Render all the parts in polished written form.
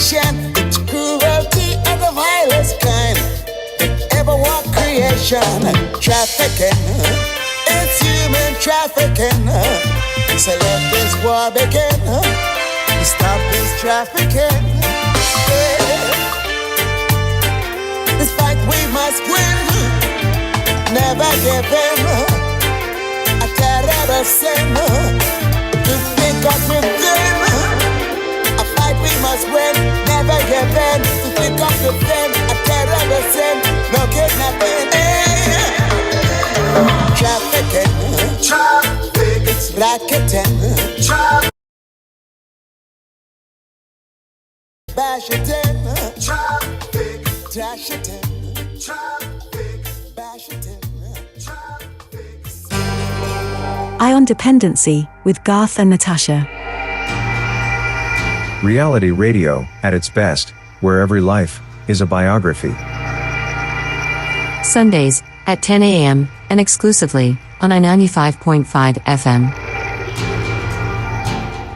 nation, it's cruelty and the vilest kind. Ever walk creation, trafficking, it's human trafficking. So let this war begin, stop this trafficking. Yeah. This fight we must win, never give in. A terrible sin to think of within. A fight we must win, never give in. To think of within, a terrible sin, no kidnapping. Trafficking, traffic, it's racketing. Bash it in, traffic, trash it in, traffic, bash it in, traffic. On Dependency with Garth and Natasha. Reality radio at its best, where every life is a biography. Sundays at 10 a.m. and exclusively on I95.5 FM.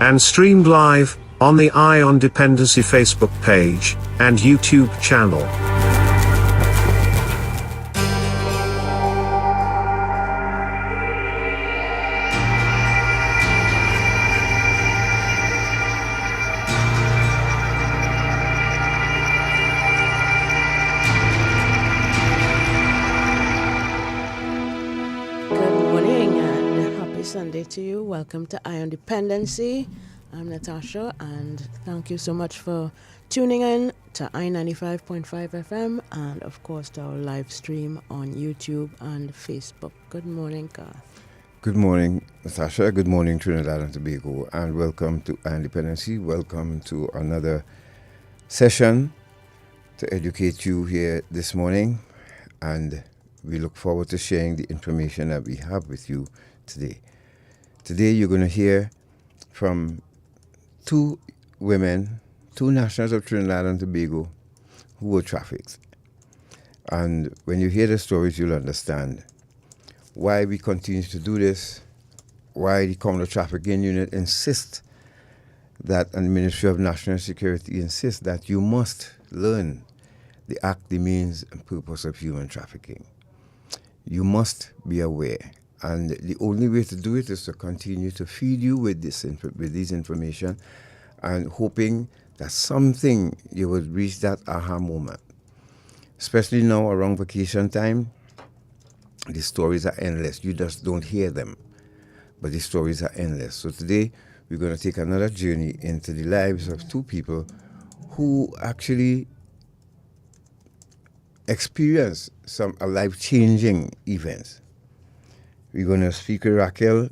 And streamed live on the on Dependency Facebook page and YouTube channel. To you. Welcome to on Dependency. I'm Natasha, and thank you so much for tuning in to I95.5 FM and, of course, to our live stream on YouTube and Facebook. Good morning, Garth. Good morning, Natasha. Good morning, Trinidad and Tobago, and welcome to on Dependency. Welcome to another session to educate you here this morning, and we look forward to sharing the information that we have with you today. Today you're going to hear from two women, two nationals of Trinidad and Tobago who were trafficked. And when you hear the stories, you'll understand why we continue to do this, why the Counter Trafficking Unit insists that, and the Ministry of National Security insists that you must learn the act, the means, and purpose of human trafficking. You must be aware. And the only way to do it is to continue to feed you with this information, and hoping that something you would reach that aha moment. Especially now around vacation time, the stories are endless. You just don't hear them, but the stories are endless. So today we're going to take another journey into the lives of two people who actually experienced some life-changing events. We're going to speak with Rael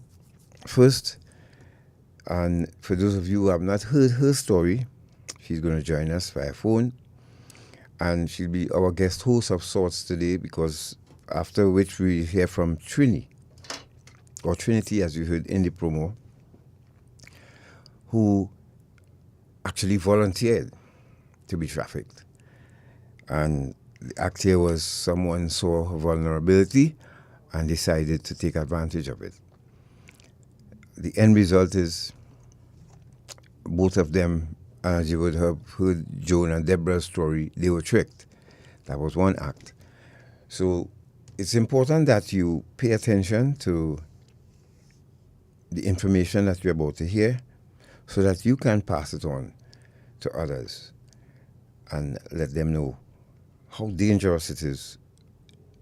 first, and for those of you who have not heard her story, she's going to join us via phone, and she'll be our guest host of sorts today, because after which we hear from Trinity, or Trinity as you heard in the promo, who actually volunteered to be trafficked. And the act here was someone saw her vulnerability and decided to take advantage of it. The end result is both of them, as you would have heard Joan and Deborah's story, they were tricked. That was one act. So it's important that you pay attention to the information that you're about to hear so that you can pass it on to others and let them know how dangerous it is,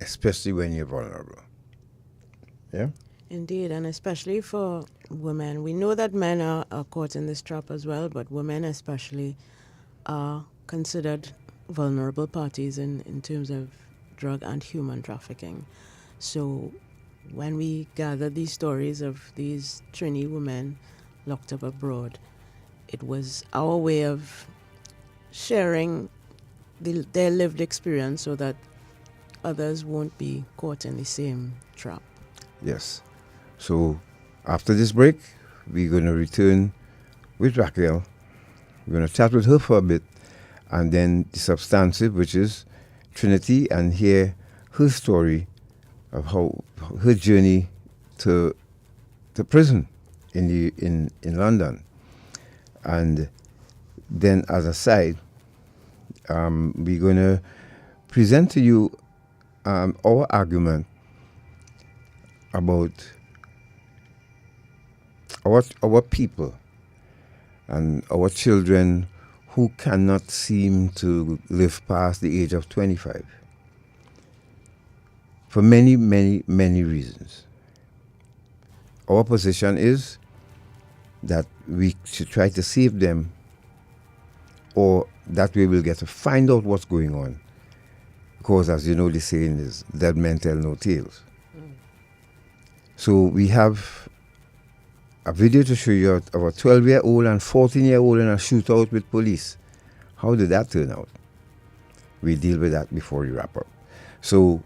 especially when you're vulnerable. Yeah? Indeed, and especially for women. We know that men are caught in this trap as well, but women especially are considered vulnerable parties in terms of drug and human trafficking. So when we gather these stories of these Trini women locked up abroad, it was our way of sharing their lived experience so that others won't be caught in the same trap. Yes. So after this break, we're going to return with Rael. We're going to chat with her for a bit, and then the substantive, which is Trinity, and hear her story of how her journey to prison in London. And then as a side, we're going to present to you our argument about our people and our children who cannot seem to live past the age of 25 for many, many, many reasons. Our position is that we should try to save them, or that way we'll get to find out what's going on. Because as you know, the saying is, dead men tell no tales. So we have a video to show you of a 12-year-old and 14-year-old in a shootout with police. How did that turn out? We'll deal with that before we wrap up. So,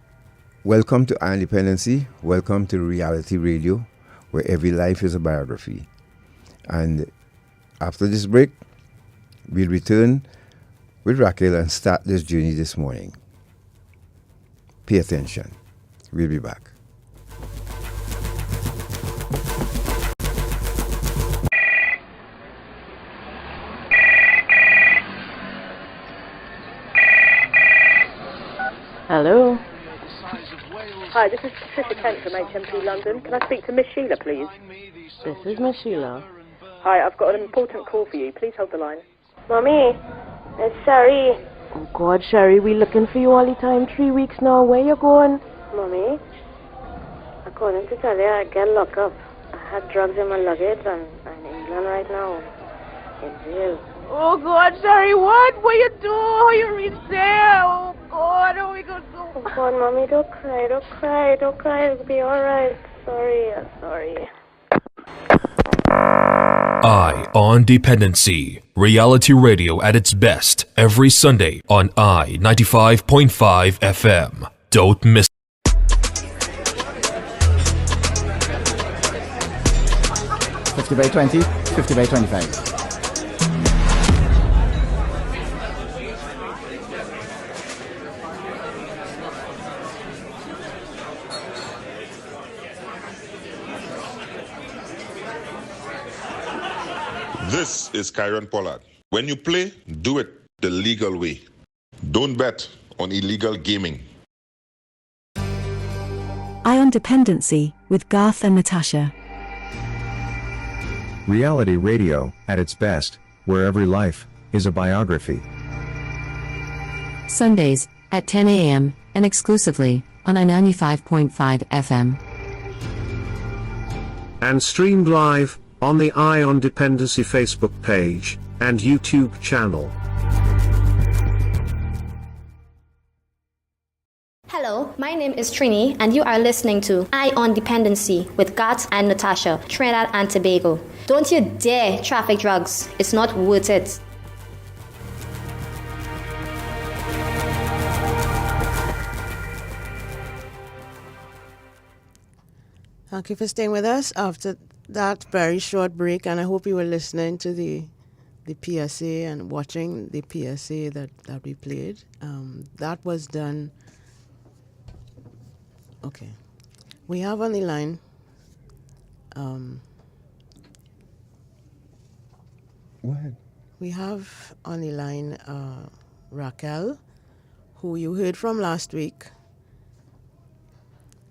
welcome to Our Dependency. Welcome to Reality Radio, where every life is a biography. And after this break, we'll return with Rael and start this journey this morning. Pay attention. We'll be back. Hello. Hi, this is Patricia Kent from HMP London. Can I speak to Miss Sheila, please? This is Miss Sheila. Hi, I've got an important call for you. Please hold the line. Mommy, it's Sherry. Oh God, Sherry, we looking for you all the time. 3 weeks now. Where you going? Mommy, according to Talia, I get locked up. I had drugs in my luggage and I'm in England right now. In jail. Oh God, Sherry, what? What you do? How you reach there? Oh God, how we gonna do? Oh God, Mommy, don't cry, don't cry, don't cry. It'll be alright. Sorry, I'm sorry. I on Dependency. Reality radio at its best every Sunday on I 95.5 FM. Don't miss. $50 by 20, $50 by 25. This is Kyron Pollard. When you play, do it the legal way. Don't bet on illegal gaming. I on Dependency with Garth and Natasha. Reality radio at its best, where every life is a biography. Sundays at 10 a.m. and exclusively on I-95.5 FM. And streamed live on the Eye on Dependency Facebook page and YouTube channel. Hello, my name is Trinity, and you are listening to Eye on Dependency with Gat and Natasha, Trinidad and Tobago. Don't you dare traffic drugs. It's not worth it. Thank you for staying with us after that very short break, and I hope you were listening to the PSA and watching the PSA that we played. That was done. Okay. We have on the line Go ahead. We have on the line Rael, who you heard from last week.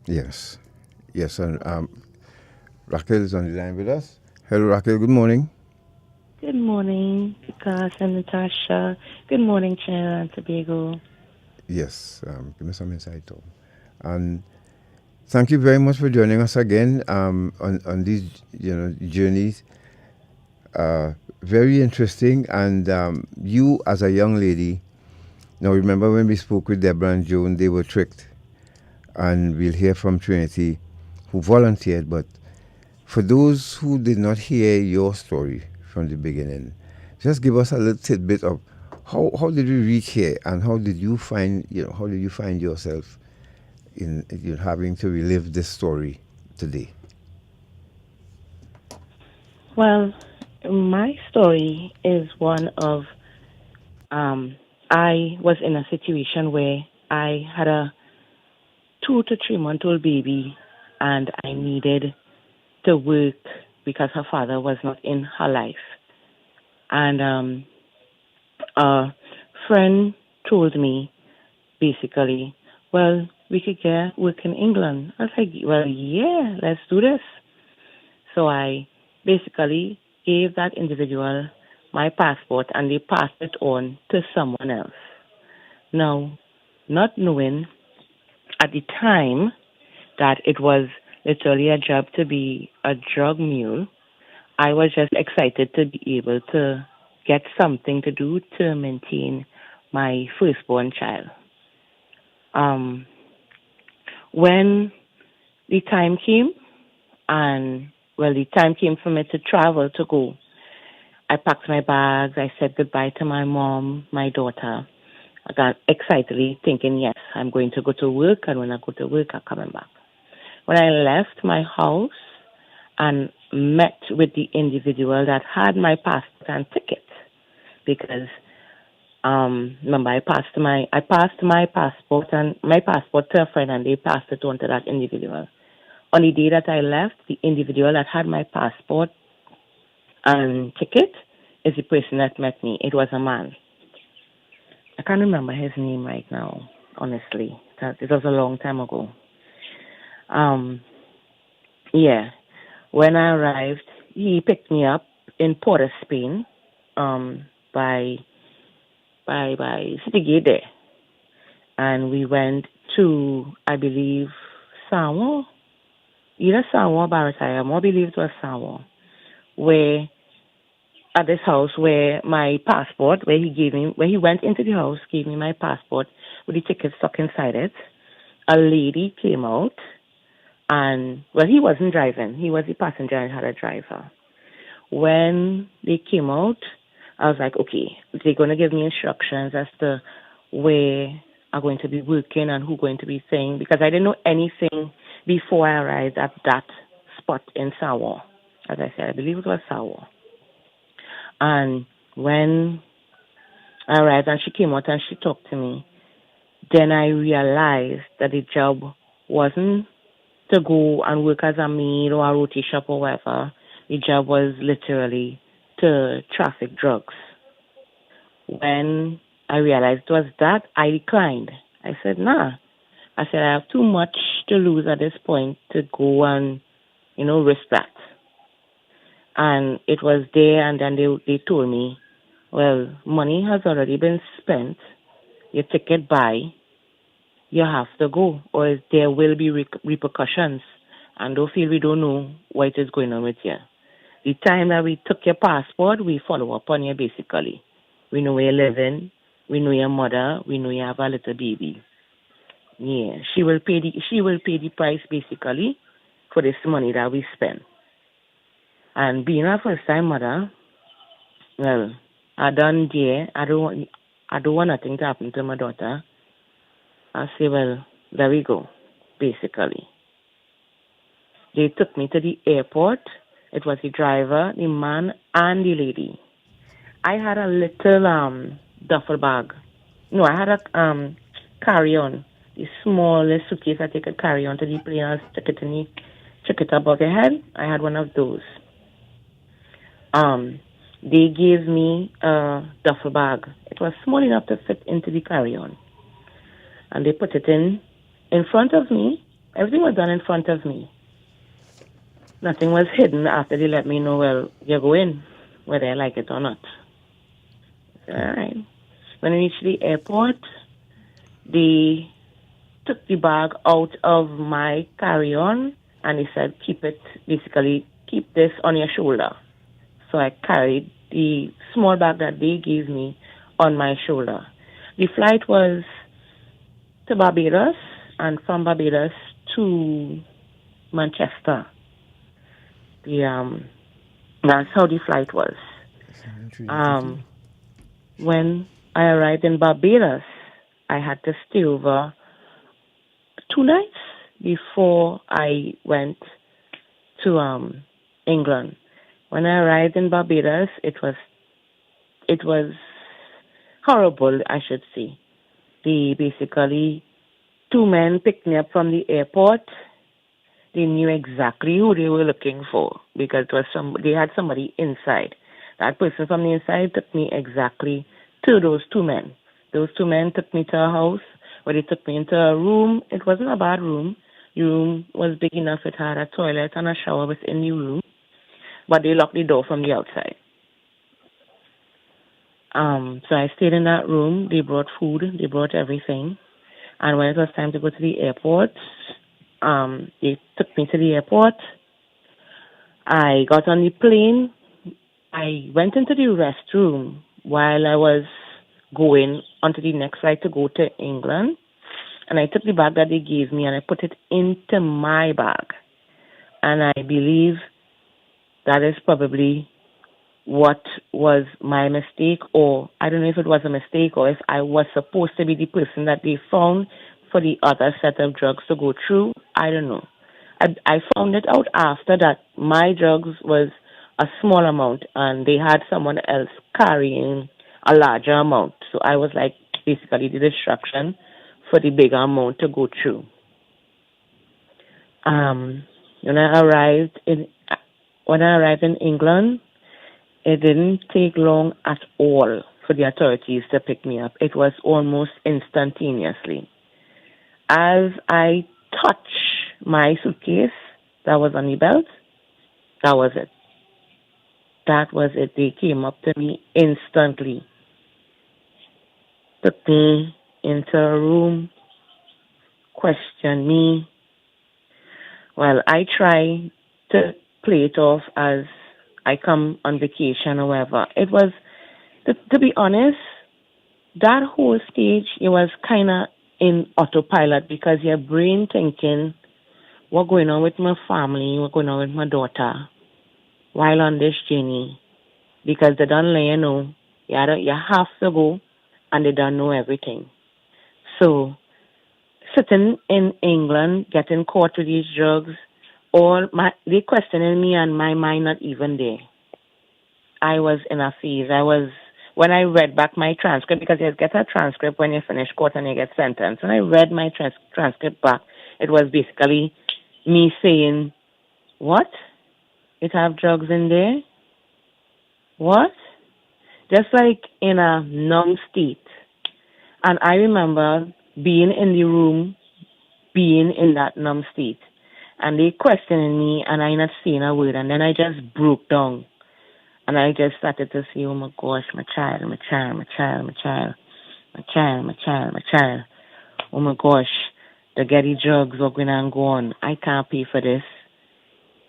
Yes. Yes, and Rael is on the line with us. Hello, Rael. Good morning. Good morning, Gus and Natasha. Good morning, Trinidad and Tobago. Yes, give me some insight, Tom. And thank you very much for joining us again on these journeys. Very interesting. And you, as a young lady, now remember when we spoke with Deborah and Joan, they were tricked. And we'll hear from Trinity, who volunteered. But for those who did not hear your story from the beginning, just give us a little tidbit of how did we reach here, and how did you find yourself in having to relive this story today? Well, my story is one of I was in a situation where I had a 2 to 3 month old baby, and I needed to work because her father was not in her life. And A friend told me, basically, well, we could get work in England. I was like, well, yeah, let's do this. So I basically gave that individual my passport and they passed it on to someone else. Now, not knowing at the time that it was literally a job to be a drug mule, I was just excited to be able to get something to do to maintain my firstborn child. When the time came, the time came for me to travel, to go, I packed my bags, I said goodbye to my mom, my daughter. I got excitedly thinking, yes, I'm going to go to work, and when I go to work, I'm coming back. When I left my house and met with the individual that had my passport and ticket, because remember I passed my passport to a friend, and they passed it on to that individual. On the day that I left, the individual that had my passport and ticket is the person that met me. It was a man. I can't remember his name right now, honestly. It was a long time ago. When I arrived, he picked me up in Port of Spain, by City Gate there. And we went to, I believe, Samoa, either Samoa or Barataya, I believe it was Samoa, where at this house where my passport, where he went into the house, gave me my passport with the ticket stuck inside it. A lady came out, and, well, he wasn't driving. He was the passenger and had a driver. When they came out, I was like, okay, they're going to give me instructions as to where I'm going to be working and who's going to be saying, because I didn't know anything before I arrived at that spot in Samoa. As I said, I believe it was Samoa. And when I arrived and she came out and she talked to me, then I realized that the job wasn't to go and work as a maid or a roti shop or whatever. The job was literally to traffic drugs. When I realized it was that, I declined. I said, nah. I said, I have too much to lose at this point to go and, risk that. And it was there, and then they told me, well, money has already been spent. Your ticket buy. You have to go, or there will be repercussions. And don't feel we don't know what is going on with you. The time that we took your passport, we follow up on you, basically. We know where you're living. We know your mother. We know you have a little baby. Yeah, she will pay the price, basically, for this money that we spend. And being a first-time mother, well, I done there. I don't want nothing to happen to my daughter. I say, well, there we go, basically. They took me to the airport. It was the driver, the man, and the lady. I had a little duffel bag. No, I had a carry-on, the smallest suitcase that you could carry on to the plane and stick it above your head. I had one of those. They gave me a duffel bag. It was small enough to fit into the carry-on. And they put it in front of me. Everything was done in front of me. Nothing was hidden after they let me know, well, you go in, whether I like it or not. All right. When I reached the airport, they took the bag out of my carry-on, and they said, keep this on your shoulder. So I carried the small bag that they gave me on my shoulder. The flight was to Barbados, and from Barbados to Manchester. That's how the flight was. When I arrived in Barbados, I had to stay over 2 nights before I went to England. When I arrived in Barbados, it was horrible, I should say. They basically, 2 men picked me up from the airport. They knew exactly who they were looking for because they had somebody inside. That person from the inside took me exactly to those two men. Those two men took me to a house where they took me into a room. It wasn't a bad room. The room was big enough. It had a toilet and a shower within the room, but they locked the door from the outside. So I stayed in that room. They brought food. They brought everything. And when it was time to go to the airport, they took me to the airport. I got on the plane. I went into the restroom while I was going onto the next flight to go to England. And I took the bag that they gave me and I put it into my bag. And I believe that is probably what was my mistake, or I don't know if it was a mistake or if I was supposed to be the person that they found for the other set of drugs to go through. I don't know. I found it out after that my drugs was a small amount and they had someone else carrying a larger amount. So I was like basically the distraction for the bigger amount to go through. When I arrived in England, it didn't take long at all for the authorities to pick me up. It was almost instantaneously. As I touched my suitcase that was on the belt, that was it. That was it. They came up to me instantly, took me into a room, questioned me. Well, I try to play it off as I come on vacation or whatever. It was, to be honest, that whole stage, it was kind of in autopilot because your brain thinking, what's going on with my family, what's going on with my daughter while on this journey, because they don't let you know. You have to go and they don't know everything. So, sitting in England, getting caught with these drugs, they questioning me and my mind not even there. I was in a phase. When I read back my transcript, because you get a transcript when you finish court and you get sentenced. When I read my transcript back, it was basically me saying, what? It have drugs in there? What? Just like in a numb state. And I remember being in the room, being in that numb state. And they questioning me and I not saying a word. And then I just broke down. And I just started to say, oh my gosh, my child. Oh my gosh, the getty drugs, what going on, go on. I can't pay for this.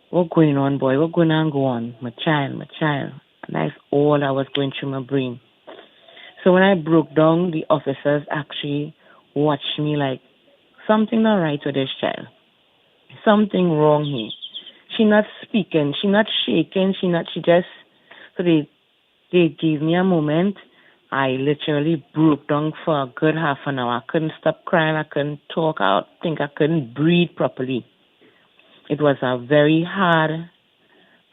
What going on, boy? What going on, go on? My child. And that's all I was going through my brain. So when I broke down, the officers actually watched me like, something not right with this child. Something wrong here. She not speaking. She not shaking. So they gave me a moment. I literally broke down for a good half an hour. I couldn't stop crying. I couldn't talk. I think I couldn't breathe properly. It was a very hard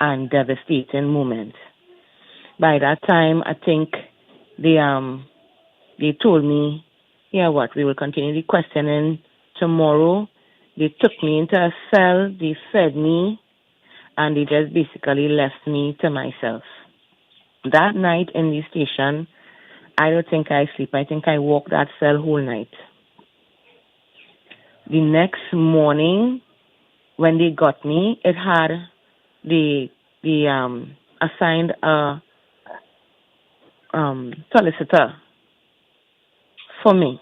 and devastating moment. By that time, I think they told me, yeah, what, we will continue the questioning tomorrow. They took me into a cell, they fed me, and they just basically left me to myself. That night in the station, I don't think I sleep. I think I walked that cell whole night. The next morning, when they got me, it had assigned a solicitor for me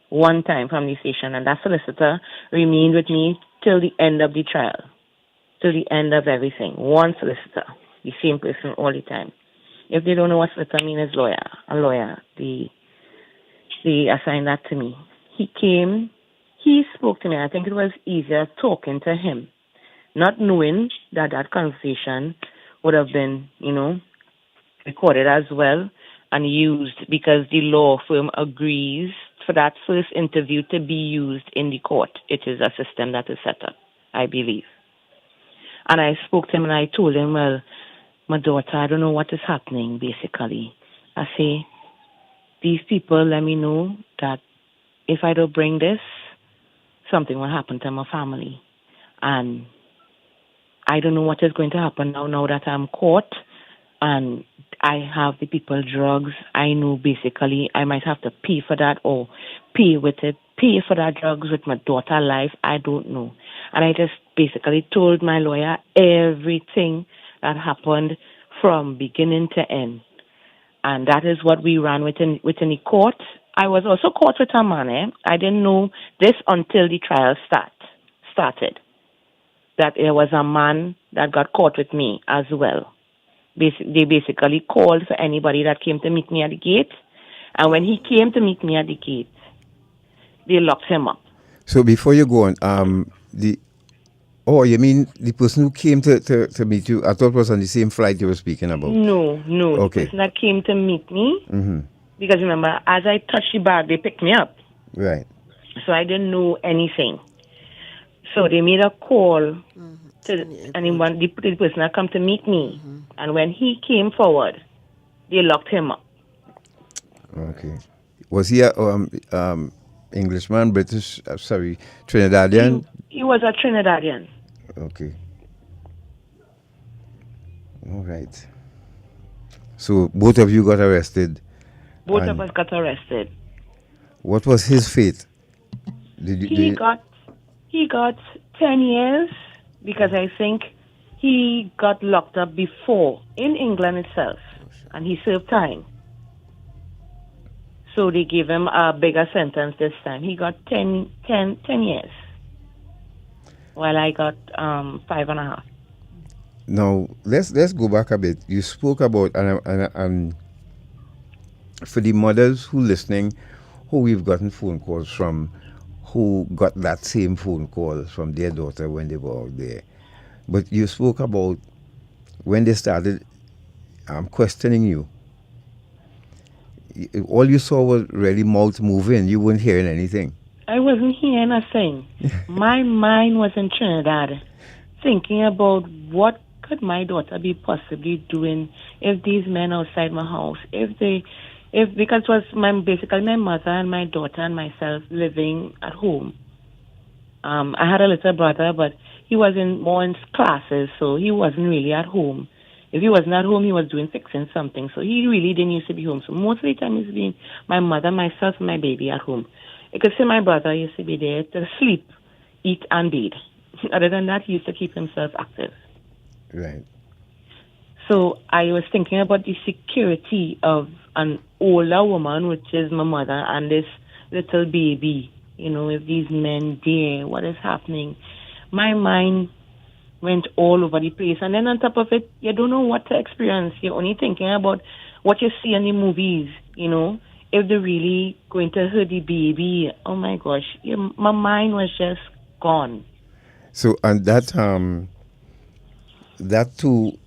one time from the station, and that solicitor remained with me till the end of the trial, till the end of everything. One solicitor, the same person all the time. If they don't know what solicitor means, is a lawyer. They assigned that to me. He came, he spoke to me. I think it was easier talking to him, not knowing that conversation would have been, recorded as well and used, because the law firm agrees for that first interview to be used in the court. It is a system that is set up, I believe. And I spoke to him and I told him, well, my daughter, I don't know what is happening, basically. I say, these people let me know that if I don't bring this, something will happen to my family. And I don't know what is going to happen now that I'm caught. And I have the people drugs. I know basically I might have to pay for that or pay for that drugs with my daughter life. I don't know. And I just basically told my lawyer everything that happened from beginning to end. And that is what we ran within the court. I was also caught with a man. I didn't know this until the trial started. That there was a man that got caught with me as well. They basically called for anybody that came to meet me at the gate. And when he came to meet me at the gate, they locked him up. So before you go on, you mean the person who came to meet you, I thought was on the same flight you were speaking about? No. Okay. The person that came to meet me, because remember, as I touched the bag, they picked me up. Right. So I didn't know anything. So they made a call to anyone, the person that come to meet me. And when he came forward, they locked him up. Okay. Was he a Englishman, British, Trinidadian? He was a Trinidadian. Okay. All right. So both of you got arrested? Both of us got arrested. What was his fate? He got 10 years because I think he got locked up before in England itself, and he served time. So they gave him a bigger sentence this time. He got 10 years, while I got 5.5. Now let's go back a bit. You spoke about and for the mothers who listening, who we've gotten phone calls from, who got that same phone call from their daughter when they were out there. But you spoke about when they started questioning you. All you saw was really mouth moving. You weren't hearing anything. I wasn't hearing a thing. My mind was in Trinidad, thinking about what could my daughter be possibly doing if these men outside my house, because it was basically my mother and my daughter and myself living at home. I had a little brother, but he was more in classes, so he wasn't really at home. If he wasn't at home, he was fixing something, so he really didn't used to be home. So most of the time, he's been my mother, myself, and my baby at home. You could say my brother used to be there to sleep, eat, and bathe. Other than that, he used to keep himself active. Right. So I was thinking about the security of an older woman, which is my mother, and this little baby. If these men there, what is happening? My mind went all over the place. And then on top of it, you don't know what to experience. You're only thinking about what you see in the movies, if they're really going to hurt the baby. Oh my gosh, my mind was just gone. So, and that too,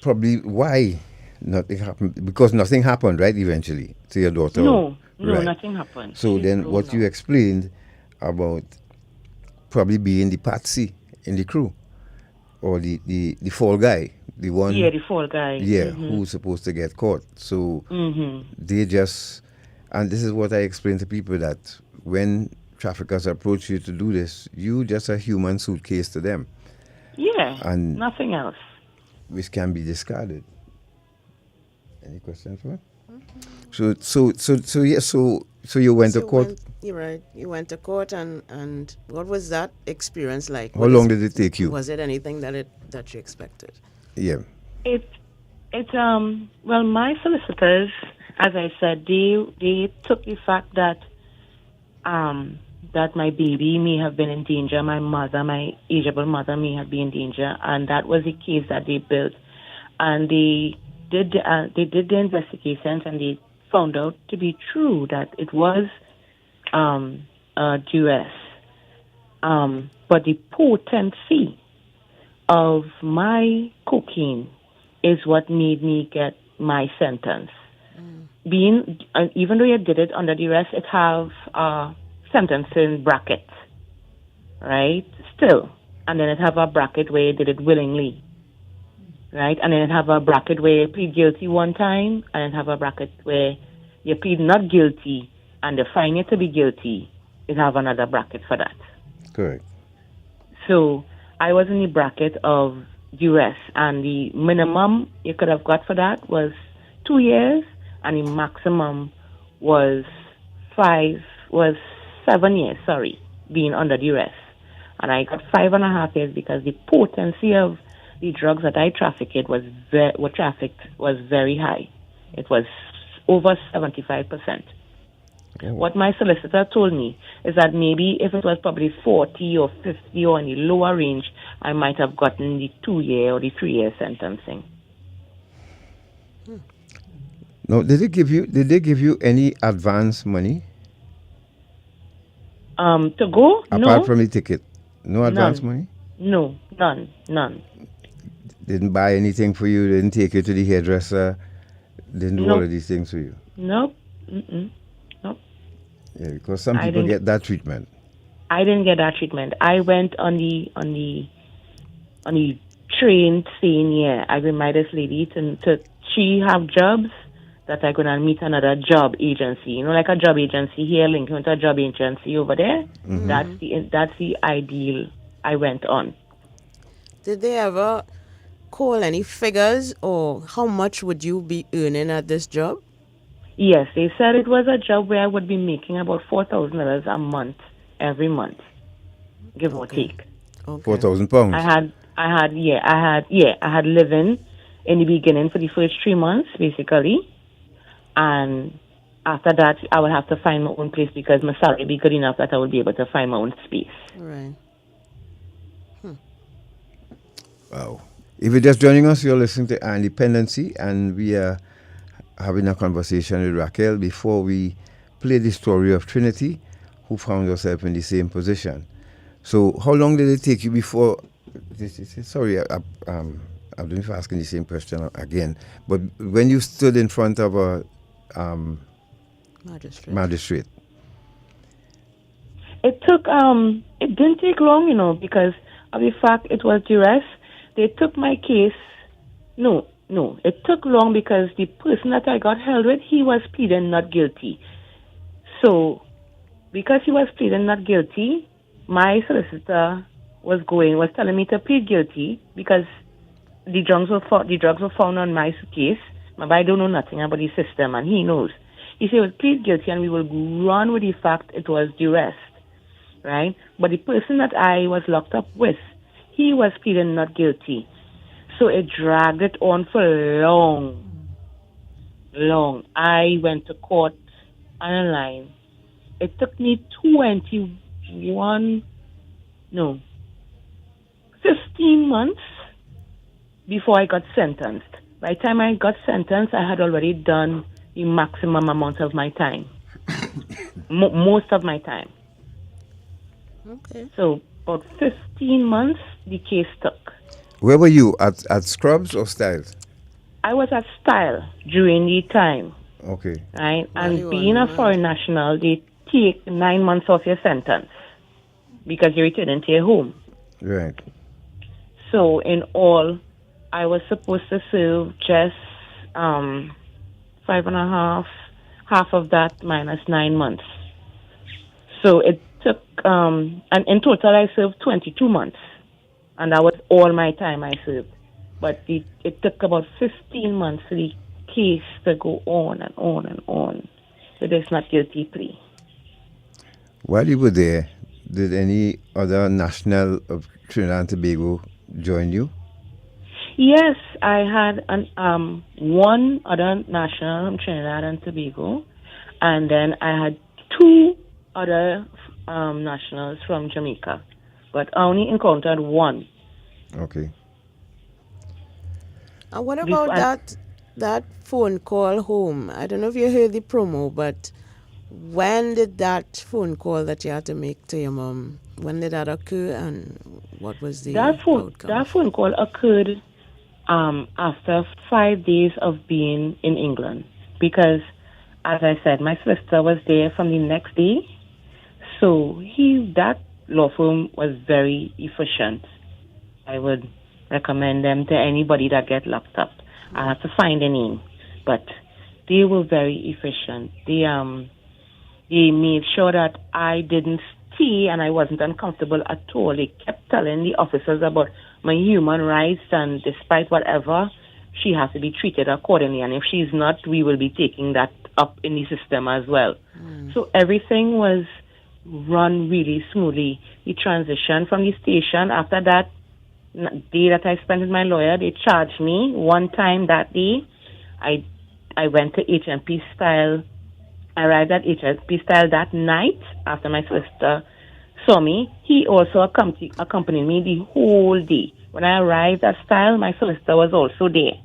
probably why nothing happened, because nothing happened, right, eventually, to your daughter? No, right. Nothing happened. So then what you explained about probably being the patsy in the crew, or the fall guy, the one... Yeah, the fall guy. Yeah, who's supposed to get caught. So they just... And this is what I explain to people, that when traffickers approach you to do this, you just a human suitcase to them. Yeah, and nothing else. Which can be discarded. Any questions for? So you went to court. You're right. You went to court, and what was that experience like? How long did it take you? Was it anything that you expected? Yeah. Well, my solicitors, as I said, they took the fact that my baby may have been in danger, my ageable mother may have been in danger, and that was the case that they built. And they did the investigations, and they found out to be true that it was duress. But the potency of my cocaine is what made me get my sentence. Even though you did it under duress, it have sentencing bracket, right? Still, and then it have a bracket where you did it willingly, right? And then it have a bracket where you plead guilty one time, and it have a bracket where you plead not guilty and they find you to be guilty. It have another bracket for that. Correct. So I was in the bracket of duress, and the minimum you could have got for that was 2 years, and the maximum was 7 years, being under duress. And I got 5.5 years because the potency of the drugs that I trafficked was very high. It was over 75%. Oh. What my solicitor told me is that maybe if it was probably 40 or 50 or in the lower range, I might have gotten the 2-year or the 3-year sentencing. No, did they give you any advance money? To go? Apart from the ticket, no advance money? No, none. Didn't buy anything for you? Didn't take you to the hairdresser? Didn't do all of these things for you? Nope. Nope. Yeah, because some people get that treatment. I didn't get that treatment. I went on the train saying, yeah, I remind this lady to she have jobs that I'm gonna meet another job agency. You know, like a job agency here linking with a job agency over there. Mm-hmm. That's the ideal I went on. Did they ever call any figures, or how much would you be earning at this job? Yes, they said it was a job where I would be making about $4,000 a month, every month, give or take. Okay. £4,000. I had living in the beginning for the first 3 months, basically, and after that, I would have to find my own place because my salary would be good enough that I would be able to find my own space. Right. Wow. If you're just joining us, you're listening to Dependency, and we are having a conversation with Rael before we play the story of Trinity, who found herself in the same position. So how long did it take you before... Sorry, I'm asking the same question again. But when you stood in front of a magistrate. It didn't take long, because of the fact it was duress. They took my case. No, it took long because the person that I got held with, he was pleading not guilty. So, because he was pleading not guilty, my solicitor was telling me to plead guilty because the drugs were found on my case. But I don't know nothing about the system, and he knows. He said, well, plead guilty, and we will run with the fact it was duress, right? But the person that I was locked up with, he was pleading not guilty. So it dragged it on for long. I went to court on a line. It took me 15 months before I got sentenced. By the time I got sentenced, I had already done the maximum amount of my time. Most of my time. Okay. So about 15 months the case took. Where were you? At Scrubs or Styles? I was at Style during the time. Okay. Right? And being a foreign national, they take 9 months off your sentence because you're returning to your home. Right. So in all, I was supposed to serve just 5.5, half of that minus 9 months. So it took, and in total I served 22 months. And that was all my time I served. But it took about 15 months for the case to go on and on and on with this not guilty plea. While you were there, did any other national of Trinidad and Tobago join you? Yes, I had one other national from Trinidad and Tobago, and then I had 2 other nationals from Jamaica, but I only encountered one. Okay. And what about that phone call home? I don't know if you heard the promo, but when did that phone call that you had to make to your mom, when did that occur, and what was the outcome? That phone call occurred after 5 days of being in England, because, as I said, my sister was there from the next day. So that law firm was very efficient. I would recommend them to anybody that get locked up. I have to find a name, but they were very efficient. They made sure that I didn't stay and I wasn't uncomfortable at all. They kept telling the officers about my human rights, and despite whatever, she has to be treated accordingly. And if she's not, we will be taking that up in the system as well. So everything was run really smoothly. The transition from the station, after that day that I spent with my lawyer, they charged me one time that day. I went to HMP Style. I arrived at HMP Style that night after my solicitor saw me. He also accompanied me the whole day. When I arrived at Style, my solicitor was also there.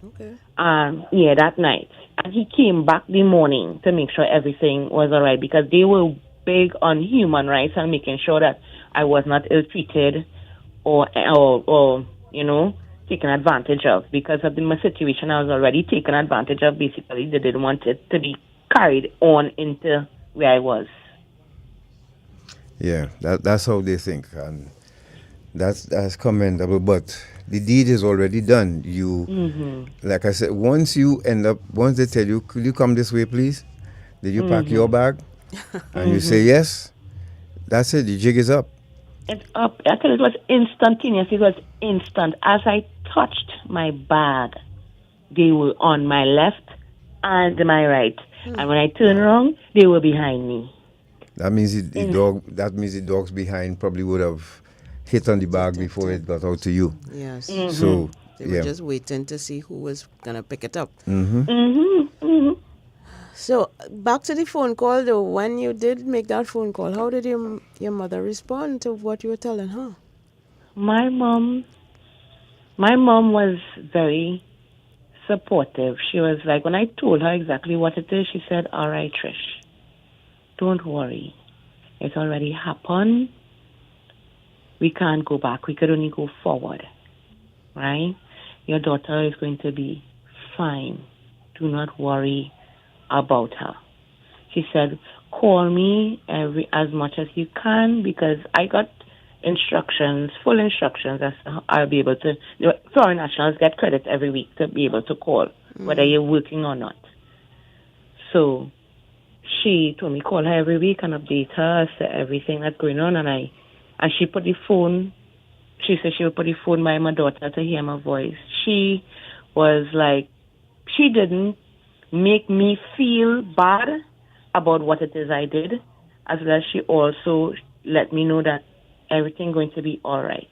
Okay. That night. And he came back the morning to make sure everything was all right, because they were big on human rights and making sure that I was not ill-treated or taken advantage of. Because of my situation, I was already taken advantage of. Basically, they didn't want it to be carried on into where I was. Yeah, that's how they think, and that's commendable. But the deed is already done. You, like I said, once they tell you, could you come this way, please? Did you pack your bag? And you say yes. That's it. The jig is up. It's up. I tell you, it was instantaneous. It was instant. As I touched my bag, they were on my left and my right. And when I turned around, they were behind me. That means the dogs behind probably would have hit on the bag before it got out to you. Yes. So they were just waiting to see who was gonna pick it up. So back to the phone call though. When you did make that phone call, how did your mother respond to what you were telling her? My mom was very supportive. She was like, when I told her exactly what it is, she said, "All right, Trish, don't worry. It's already happened. We can't go back. We could only go forward. Right? Your daughter is going to be fine. Do not worry about her." She said, "Call me as much as you can," because I got full instructions as I'll be able to. Foreign nationals get credit every week to be able to call, whether you're working or not. So she told me call her every week and update her as to everything that's going on, and she put the phone. She said she would put the phone by my daughter to hear my voice. She was like, she didn't make me feel bad about what it is I did, as well as she also let me know that everything going to be all right.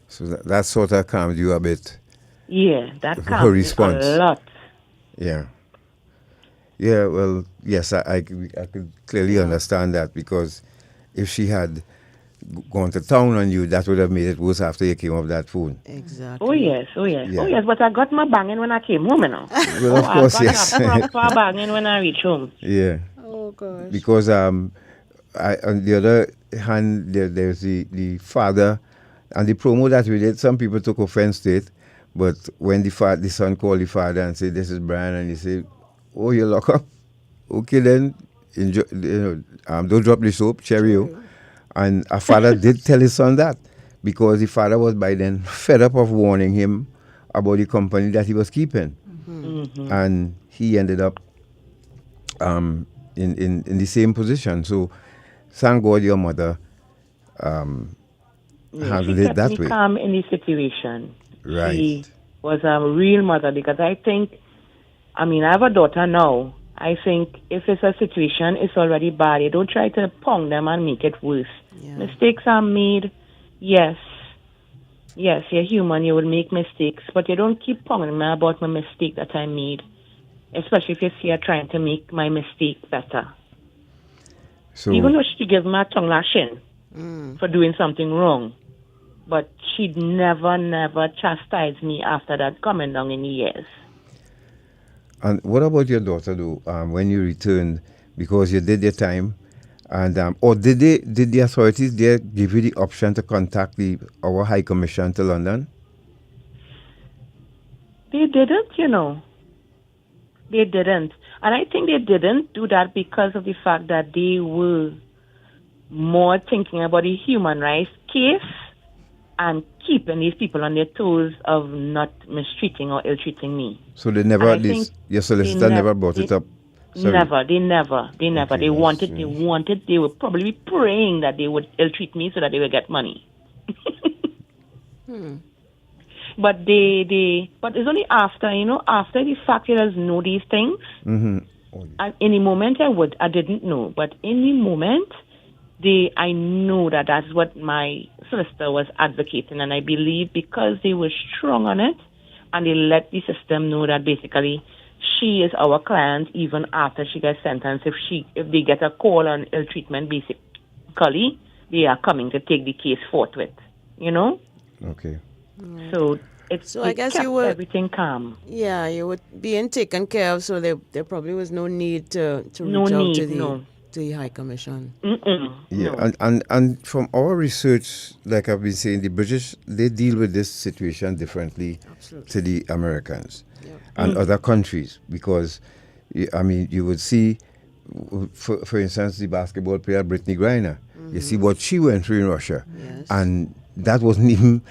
So that sort of calmed you a bit. Yeah, that calmed me a lot. Yeah. Yeah, well, yes, I could clearly understand that, because if she had gone to town on you, that would have made it worse after you came off that phone. Exactly. Oh yes. But I got my banging when I came home, you know. Well, of course, yes. I got a proper banging when I reach home. Yeah. Oh gosh. Because on the other hand, there's the father, and the promo that we did, some people took offense to it, but when the son called the father and said, "This is Brian," and he said, "Oh, you lock up? Okay then, enjoy, don't drop the soap, cheerio." And a father did tell his son that, because the father was by then fed up of warning him about the company that he was keeping. And he ended up in the same position. So thank God your mother handled it that way. She kept me calm in the situation. Right. She was a real mother, because I have a daughter now. I think if it's a situation, it's already bad. You don't try to pong them and make it worse. Yeah. Mistakes are made. Yes, you're human. You will make mistakes, but you don't keep ponging me about my mistake that I made, especially if you see her trying to make my mistake better. So, even though she gave me a tongue lashing for doing something wrong, but she'd never chastised me after that, coming down in the years. And what about your daughter, though? When you returned, because you did your time, and or did the authorities there give you the option to contact our High Commission to London? They didn't, They didn't, and I think they didn't do that because of the fact that they were more thinking about the human rights case and keeping these people on their toes of not mistreating or ill-treating me. So they never, your solicitor never brought it up? Sorry. They never. Okay, they wanted, they were probably praying that they would ill-treat me so that they would get money. But but it's only after, after the fact let us know these things. Mm-hmm. And in the moment I didn't know, but in the moment, I know that's what my solicitor was advocating, and I believe because they were strong on it, and they let the system know that basically she is our client even after she gets sentenced. If they get a call on ill treatment, basically they are coming to take the case forthwith. Okay. So I guess kept you were everything calm. Yeah, you were being taken care of, so there probably was no need to No reach out need, to no. the High Commission. Yeah, and from our research, like I've been saying, the British, they deal with this situation differently to the Americans and other countries, because you would see, for instance, the basketball player Brittany Griner. You see what she went through in Russia, and that wasn't even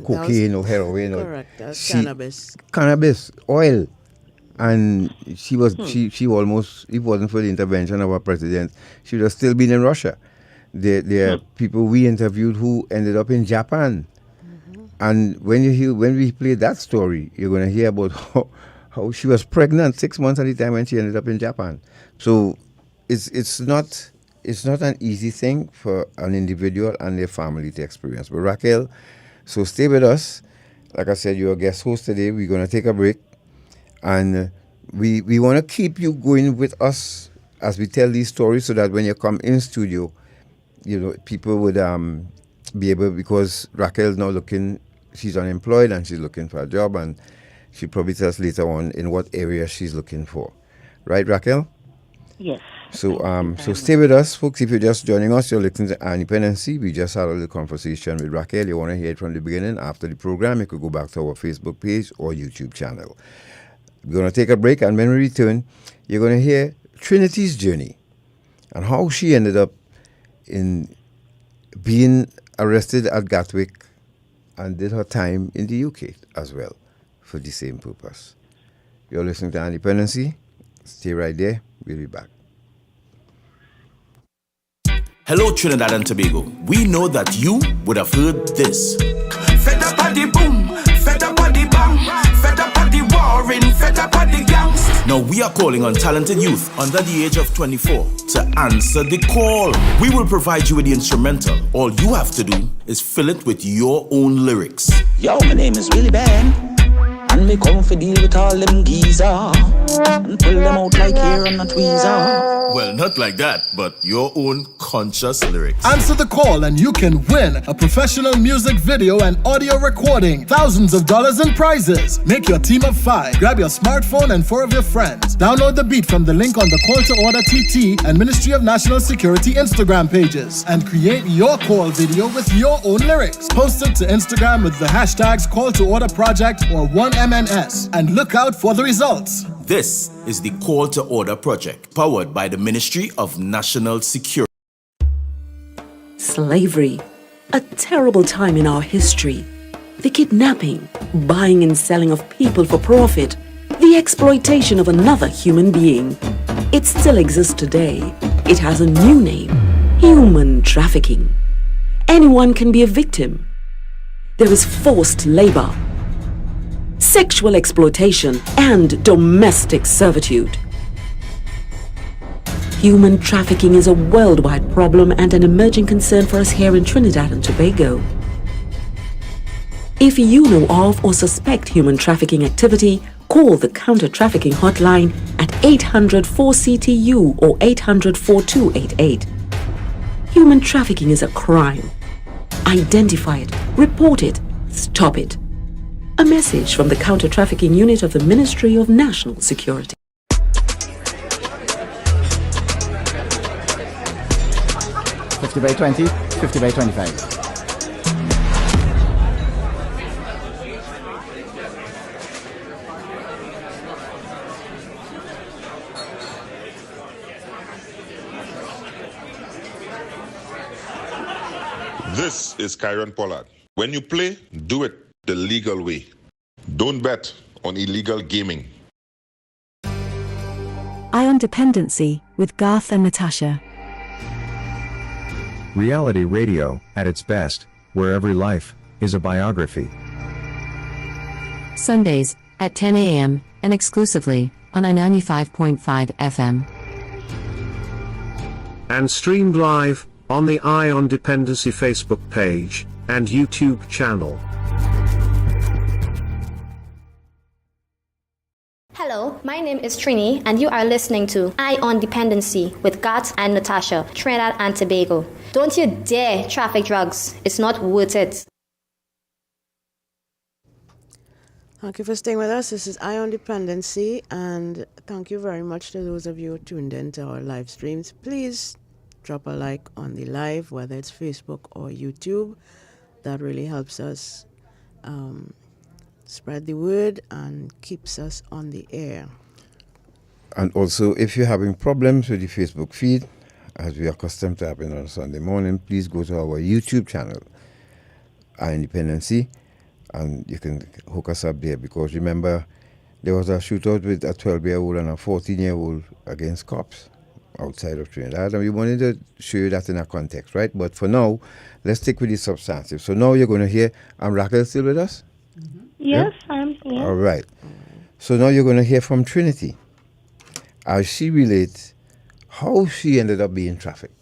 cocaine or heroin. Correct. That's cannabis oil. And she almost, if it wasn't for the intervention of our president, she would have still been in Russia. There are people we interviewed who ended up in Japan. And when we play that story, you're going to hear about how she was pregnant 6 months at the time when she ended up in Japan. So it's not an easy thing for an individual and their family to experience. But Rael, so stay with us. Like I said, you're a guest host today. We're going to take a break. And we want to keep you going with us as we tell these stories, so that when you come in studio, people would be able, because Rael's now she's unemployed and she's looking for a job, and she'll probably tell us later on in what area she's looking for. Right, Rael? Yes. So stay with us, folks. If you're just joining us, you're listening to Dependency. We just had a little conversation with Rael. You want to hear it from the beginning. After the program, you could go back to our Facebook page or YouTube channel. We're going to take a break, and when we return, you're going to hear Trinity's journey and how she ended up in being arrested at Gatwick and did her time in the UK as well for the same purpose. You're listening to Dependency. Stay right there. We'll be back. Hello, Trinidad and Tobago. We know that you would have heard this. Fed up at the boom, fed up at the bang, fed up at the warring, fed up at the gangs. Now we are calling on talented youth under the age of 24 to answer the call. We will provide you with the instrumental. All you have to do is fill it with your own lyrics. Yo, my name is Willie Ben, and me come for deal with all them geezer and pull them out like hair on a tweezer. Well, not like that, but your own conscious lyrics. Answer the call and you can win a professional music video and audio recording, thousands of dollars in prizes. Make your team of 5. Grab your smartphone and 4 of your friends. Download the beat from the link on the Call to Order TT and Ministry of National Security Instagram pages and create your call video with your own lyrics. Post it to Instagram with the hashtags Call to Order Project or 1MNS and look out for the results. This is the Call to Order Project, powered by the Ministry of National Security. Slavery, a terrible time in our history. The kidnapping, buying and selling of people for profit, the exploitation of another human being. It still exists today. It has a new name: human trafficking. Anyone can be a victim. There is forced labor, sexual exploitation, and domestic servitude. Human trafficking is a worldwide problem and an emerging concern for us here in Trinidad and Tobago. If you know of or suspect human trafficking activity, call the counter-trafficking hotline at 800-4CTU or 800-4288. Human trafficking is a crime. Identify it, report it, stop it. A message from the Counter-Trafficking Unit of the Ministry of National Security. 50 by 20, 50 by 25. This is Kyron Pollard. When you play, do it the legal way. Don't bet on illegal gaming. Ion Dependency with Garth and Natasha. Reality radio, at its best, where every life is a biography. Sundays at 10 a.m. and exclusively on 95.5 FM. And streamed live on the Eye on Dependency Facebook page and YouTube channel. Hello, my name is Trinity, and you are listening to Eye on Dependency with Gat and Natasha, Trinidad and Tobago. Don't you dare traffic drugs. It's not worth it. Thank you for staying with us. This is Eye on Dependency, and thank you very much to those of you who tuned in to our live streams. Please drop a like on the live, whether it's Facebook or YouTube. That really helps us spread the word and keeps us on the air. And also, if you're having problems with the Facebook feed, as we are accustomed to happen on Sunday morning, please go to our YouTube channel, Eye on Dependency, and you can hook us up there, because remember, there was a shootout with a 12-year-old and a 14-year-old against cops outside of Trinidad, and we wanted to show you that in a context, right? But for now, let's stick with the substantive. So now you're going to hear, Rael still with us? Yes, Yeah? I'm here. All right. So now you're going to hear from Trinity as she relates how she ended up being trafficked.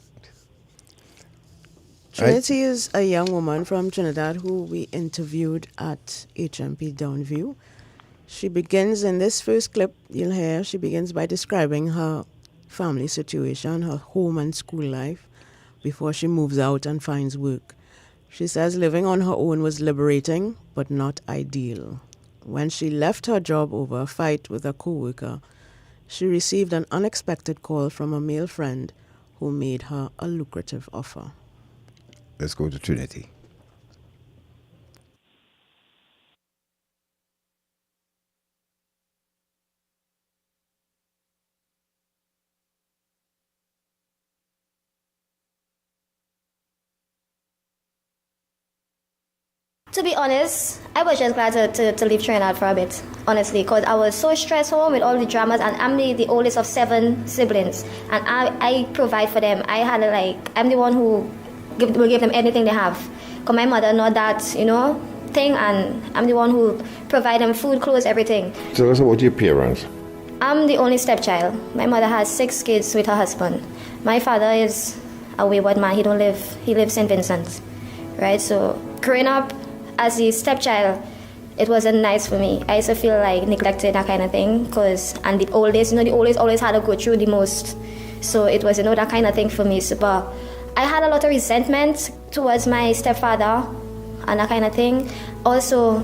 Trinity is a young woman from Trinidad who we interviewed at HMP Downview. She begins in this first clip, you'll hear, she begins by describing her family situation, her home and school life, before she moves out and finds work. She says living on her own was liberating, but not ideal. When she left her job over a fight with a co-worker, she received an unexpected call from a male friend who made her a lucrative offer. Let's go to Trinity. To be honest, I was just glad to leave Trinidad for a bit, honestly, because I was so stressed home with all the dramas, and I'm the oldest of 7 siblings, and I provide for them. I'm the one who will give them anything they have, because my mother not that, thing, and I'm the one who provide them food, clothes, everything. Tell us about your parents. I'm the only stepchild. My mother has 6 kids with her husband. My father is a wayward man. He lives in Vincent, right? So growing up as the stepchild, it wasn't nice for me. I used to feel like neglected, that kind of thing, and the oldest always had to go through the most. So it was, that kind of thing for me. So, but I had a lot of resentment towards my stepfather and that kind of thing. Also,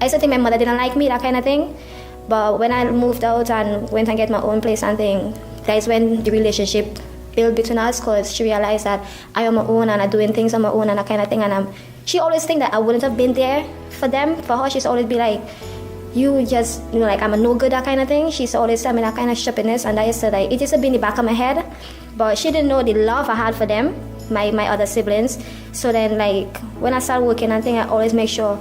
I used to think my mother didn't like me, that kind of thing. But when I moved out and went and get my own place and thing, that is when the relationship built between us, because she realized that I am my own and I'm doing things on my own and that kind of thing. And she always think that I wouldn't have been there for them. For her, she's always be like, you just, like I'm a no good, that kind of thing. She's always tell me that kind of stupidness, and I used to it used to be in the back of my head. But she didn't know the love I had for them, my other siblings. So then, when I started working and thing, I always make sure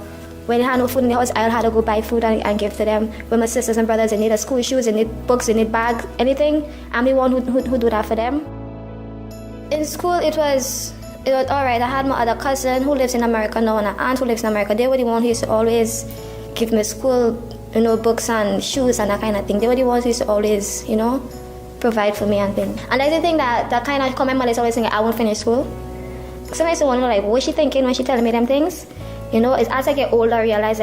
when they had no food in the house, I'll have to go buy food and give to them. When my sisters and brothers, they need school shoes, they need books, they need bags, anything, I'm the one who do that for them. In school, it was all right. I had my other cousin who lives in America now and an aunt who lives in America. They were the ones who used to always give me school, books and shoes and that kind of thing. They were the ones who used to always, provide for me and things. And that's the thing that kind of comment is always saying, I won't finish school. Sometimes I wonder, what's she thinking when she telling me them things? It's as I get older, I realize,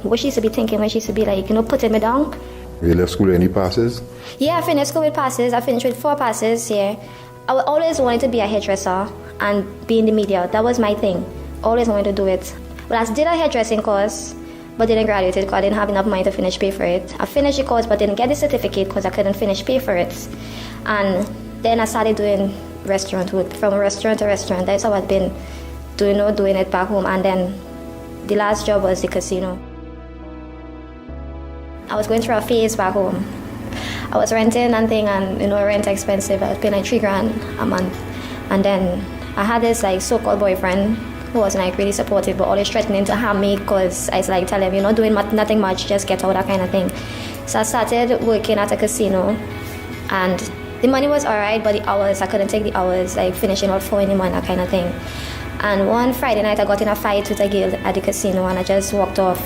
what she used to be thinking when she used to be, putting me down. You left school with any passes? Yeah, I finished school with passes. I finished with 4 passes, yeah. I always wanted to be a hairdresser and be in the media. That was my thing. Always wanted to do it. But I did a hairdressing course, but didn't graduate it because I didn't have enough money to pay for it. I finished the course, but didn't get the certificate because I couldn't pay for it. And then I started doing restaurant work, from restaurant to restaurant. That's how I've been doing it back home. And then the last job was the casino. I was going through a phase back home. I was renting and thing, and rent expensive. I was paying $3,000 a month. And then I had this so-called boyfriend who was really supportive, but always threatening to harm me because I was tell him, you're not doing nothing much, just get out, that kind of thing. So I started working at a casino, and the money was alright, but the hours, I couldn't take the hours, finishing out 4 in the morning, that kind of thing. And one Friday night, I got in a fight with a girl at the casino, and I just walked off.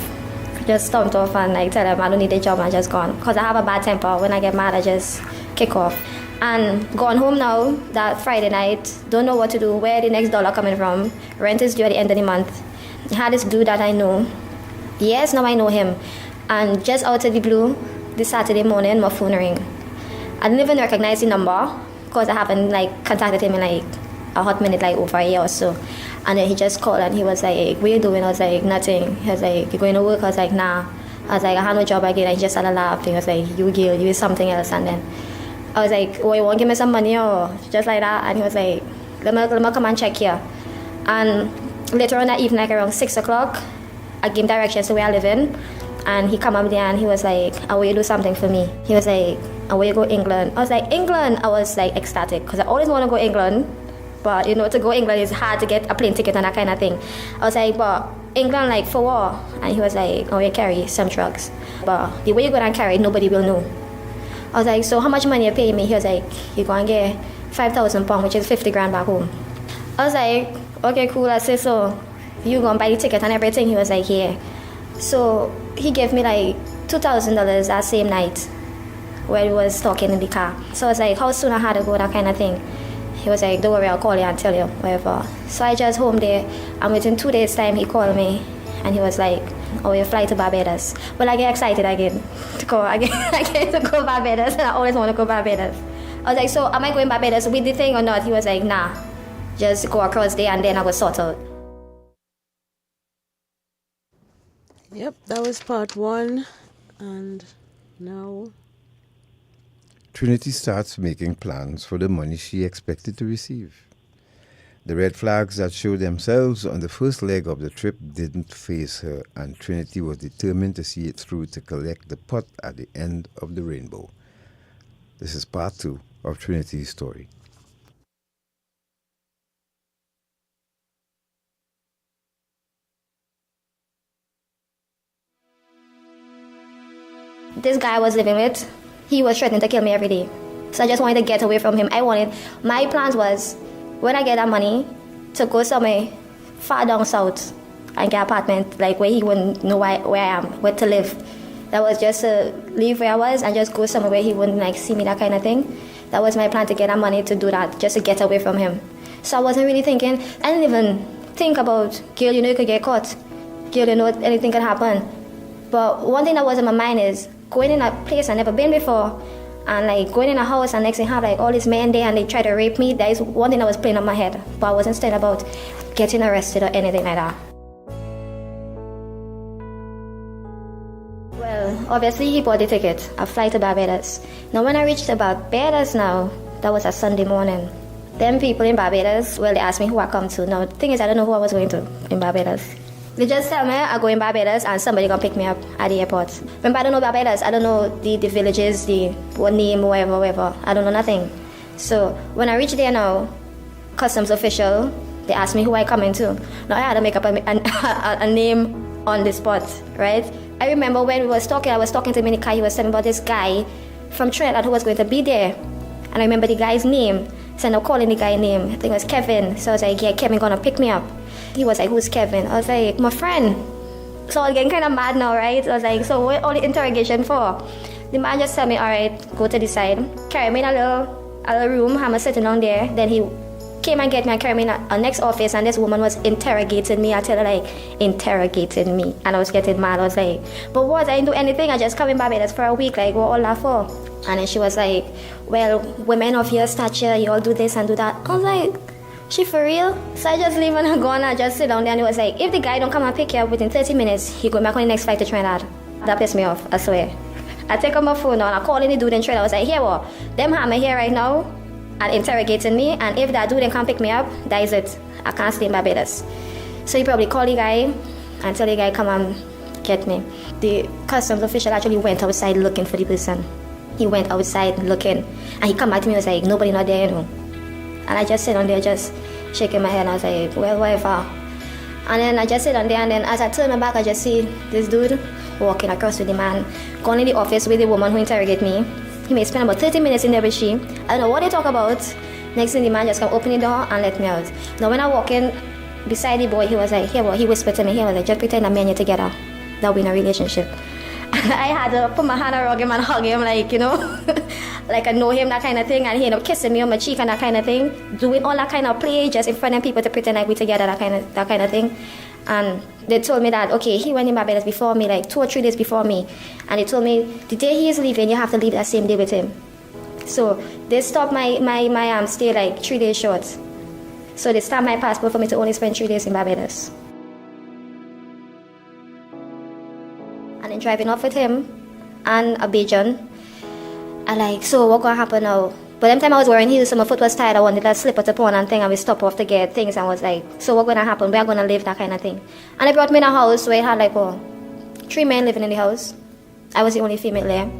Just stomped off and like tell them I don't need a job and just gone. Because I have a bad temper. When I get mad, I just kick off. And gone home now that Friday night, don't know what to do, where the next dollar coming from. Rent is due at the end of the month. I had this dude that I know. Yes, now I know him. And just out of the blue, this Saturday morning, my phone ring. I didn't even recognize the number because I haven't like contacted him in like a hot minute, like over a year or so. And then he just called and he was like, what are you doing? I was like, nothing. He was like, you going to work? I was like, nah. I was like, I had no job again. And he just started laughing. He was like, you girl, you is something else. And then I was like, oh, you want to give me some money or just like that? And he was like, let me come and check here. And later on that evening, like around 6 o'clock, I gave him directions to where I live in. And he come up there and he was like, I want you to do something for me. He was like, I want you to go to England. I was like, England? I was like ecstatic because I always want to go to England. But, you know, to go to England is hard to get a plane ticket and that kind of thing. I was like, but England, like, for what? And he was like, oh, you carry some drugs. But the way you go and carry, nobody will know. I was like, so how much money you paying me? He was like, you go and get £5,000, which is 50 grand back home. I was like, okay, cool. I said, so you go and buy the ticket and everything? He was like, yeah. So he gave me like $2,000 that same night where we was talking in the car. So I was like, how soon I had to go, that kind of thing. He was like, don't worry, I'll call you and tell you, whatever. So I just home there, and within 2 days' time, he called me, and he was like, oh, you fly to Barbados. Well, I get excited again to go. I get to go Barbados, and I always want to go Barbados. I was like, so am I going Barbados with the thing or not? He was like, nah, just go across there, and then I will sort out. Yep, that was part one, and now Trinity starts making plans for the money she expected to receive. The red flags that showed themselves on the first leg of the trip didn't faze her, and Trinity was determined to see it through to collect the pot at the end of the rainbow. This is part 2 of Trinity's story. This guy I was living with, he was threatening to kill me every day. So I just wanted to get away from him. My plans was, when I get that money, to go somewhere far down south and get an apartment, like where he wouldn't know where I am, where to live. That was just to leave where I was and just go somewhere where he wouldn't like see me, that kind of thing. That was my plan, to get that money to do that, just to get away from him. So I wasn't really thinking, I didn't even think about, girl, you know you could get caught. Girl, you know anything can happen. But one thing that was in my mind is, going in a place I've never been before, and like going in a house and next thing have like all these men there and they try to rape me. That is one thing that was playing on my head, but I wasn't thinking about getting arrested or anything like that. Well, obviously he bought the ticket, a flight to Barbados. Now when I reached Barbados now, that was a Sunday morning. Them people in Barbados, well, they asked me who I come to. Now the thing is, I don't know who I was going to in Barbados. They just tell me I go in Barbados and somebody gonna pick me up at the airport. Remember, I don't know Barbados. I don't know the villages, what name, whatever. I don't know nothing. So when I reach there now, customs official, they asked me who I come into. Now I had to make up a name on the spot, right? I remember when we was talking, I was talking to him in the car. He was telling me about this guy from Trinidad who was going to be there. And I remember the guy's name. So I'm calling the guy's name. I think it was Kevin. So I was like, yeah, Kevin gonna pick me up. He was like, who's Kevin? I was like, my friend. So I was getting kind of mad now, right? I was like, so what all the interrogation for? The man just told me, all right, go to the side. Carry me in a little room. I'm sitting down there. Then he came and get me and carried me in a next office. And this woman was interrogating me. I tell her, like, interrogating me. And I was getting mad. I was like, but what? I didn't do anything. I just come in Barbados for a week. Like, what all that for? And then she was like, well, women of your stature, you all do this and do that. I was like, she for real? So I just leave and go and I just sit down there, and it was like, if the guy don't come and pick you up within 30 minutes, he go back on the next flight to Trinidad. That pissed me off, I swear. I take out my phone now and I call in the dude in Trinidad. I was like, here what? Them have me here right now and interrogating me, and if that dude then can't pick me up, that is it. I can't stay in Barbados. So he probably called the guy and tell the guy come and get me. The customs official actually went outside looking for the person. He went outside looking and he come back to me and was like, nobody not there, you know. And I just sit on there, just shaking my head, and I was like, well, whatever. And then I just sit on there, and then as I turn my back, I just see this dude walking across with the man, going in the office with the woman who interrogated me. He may spend about 30 minutes in there with she. I don't know what they talk about. Next thing, the man just come open the door and let me out. Now when I walk in, beside the boy, he was like, he whispered to me, he was like, just pretend that me and you together, that we in a relationship. I had to put my hand around him and hug him, like, you know, like I know him, that kind of thing, and he ended up kissing me on my cheek and that kind of thing, doing all that kind of play just in front of people to pretend like we together, that kind of thing. And they told me that, okay, he went in Barbados before me, like 2 or 3 days before me, and they told me, the day he is leaving, you have to leave that same day with him. So they stopped my stay like 3 days short. So they stamped my passport for me to only spend 3 days in Barbados. And then driving off with him and a Bajan, I like, so what gonna happen now? But them time I was wearing heels, so my foot was tired. I wanted that slipper to put on and thing, and we stopped off to get things, and I was like, so what gonna happen? We are gonna live, that kind of thing. And they brought me in a house where it had like 3 men living in the house. I was the only female there.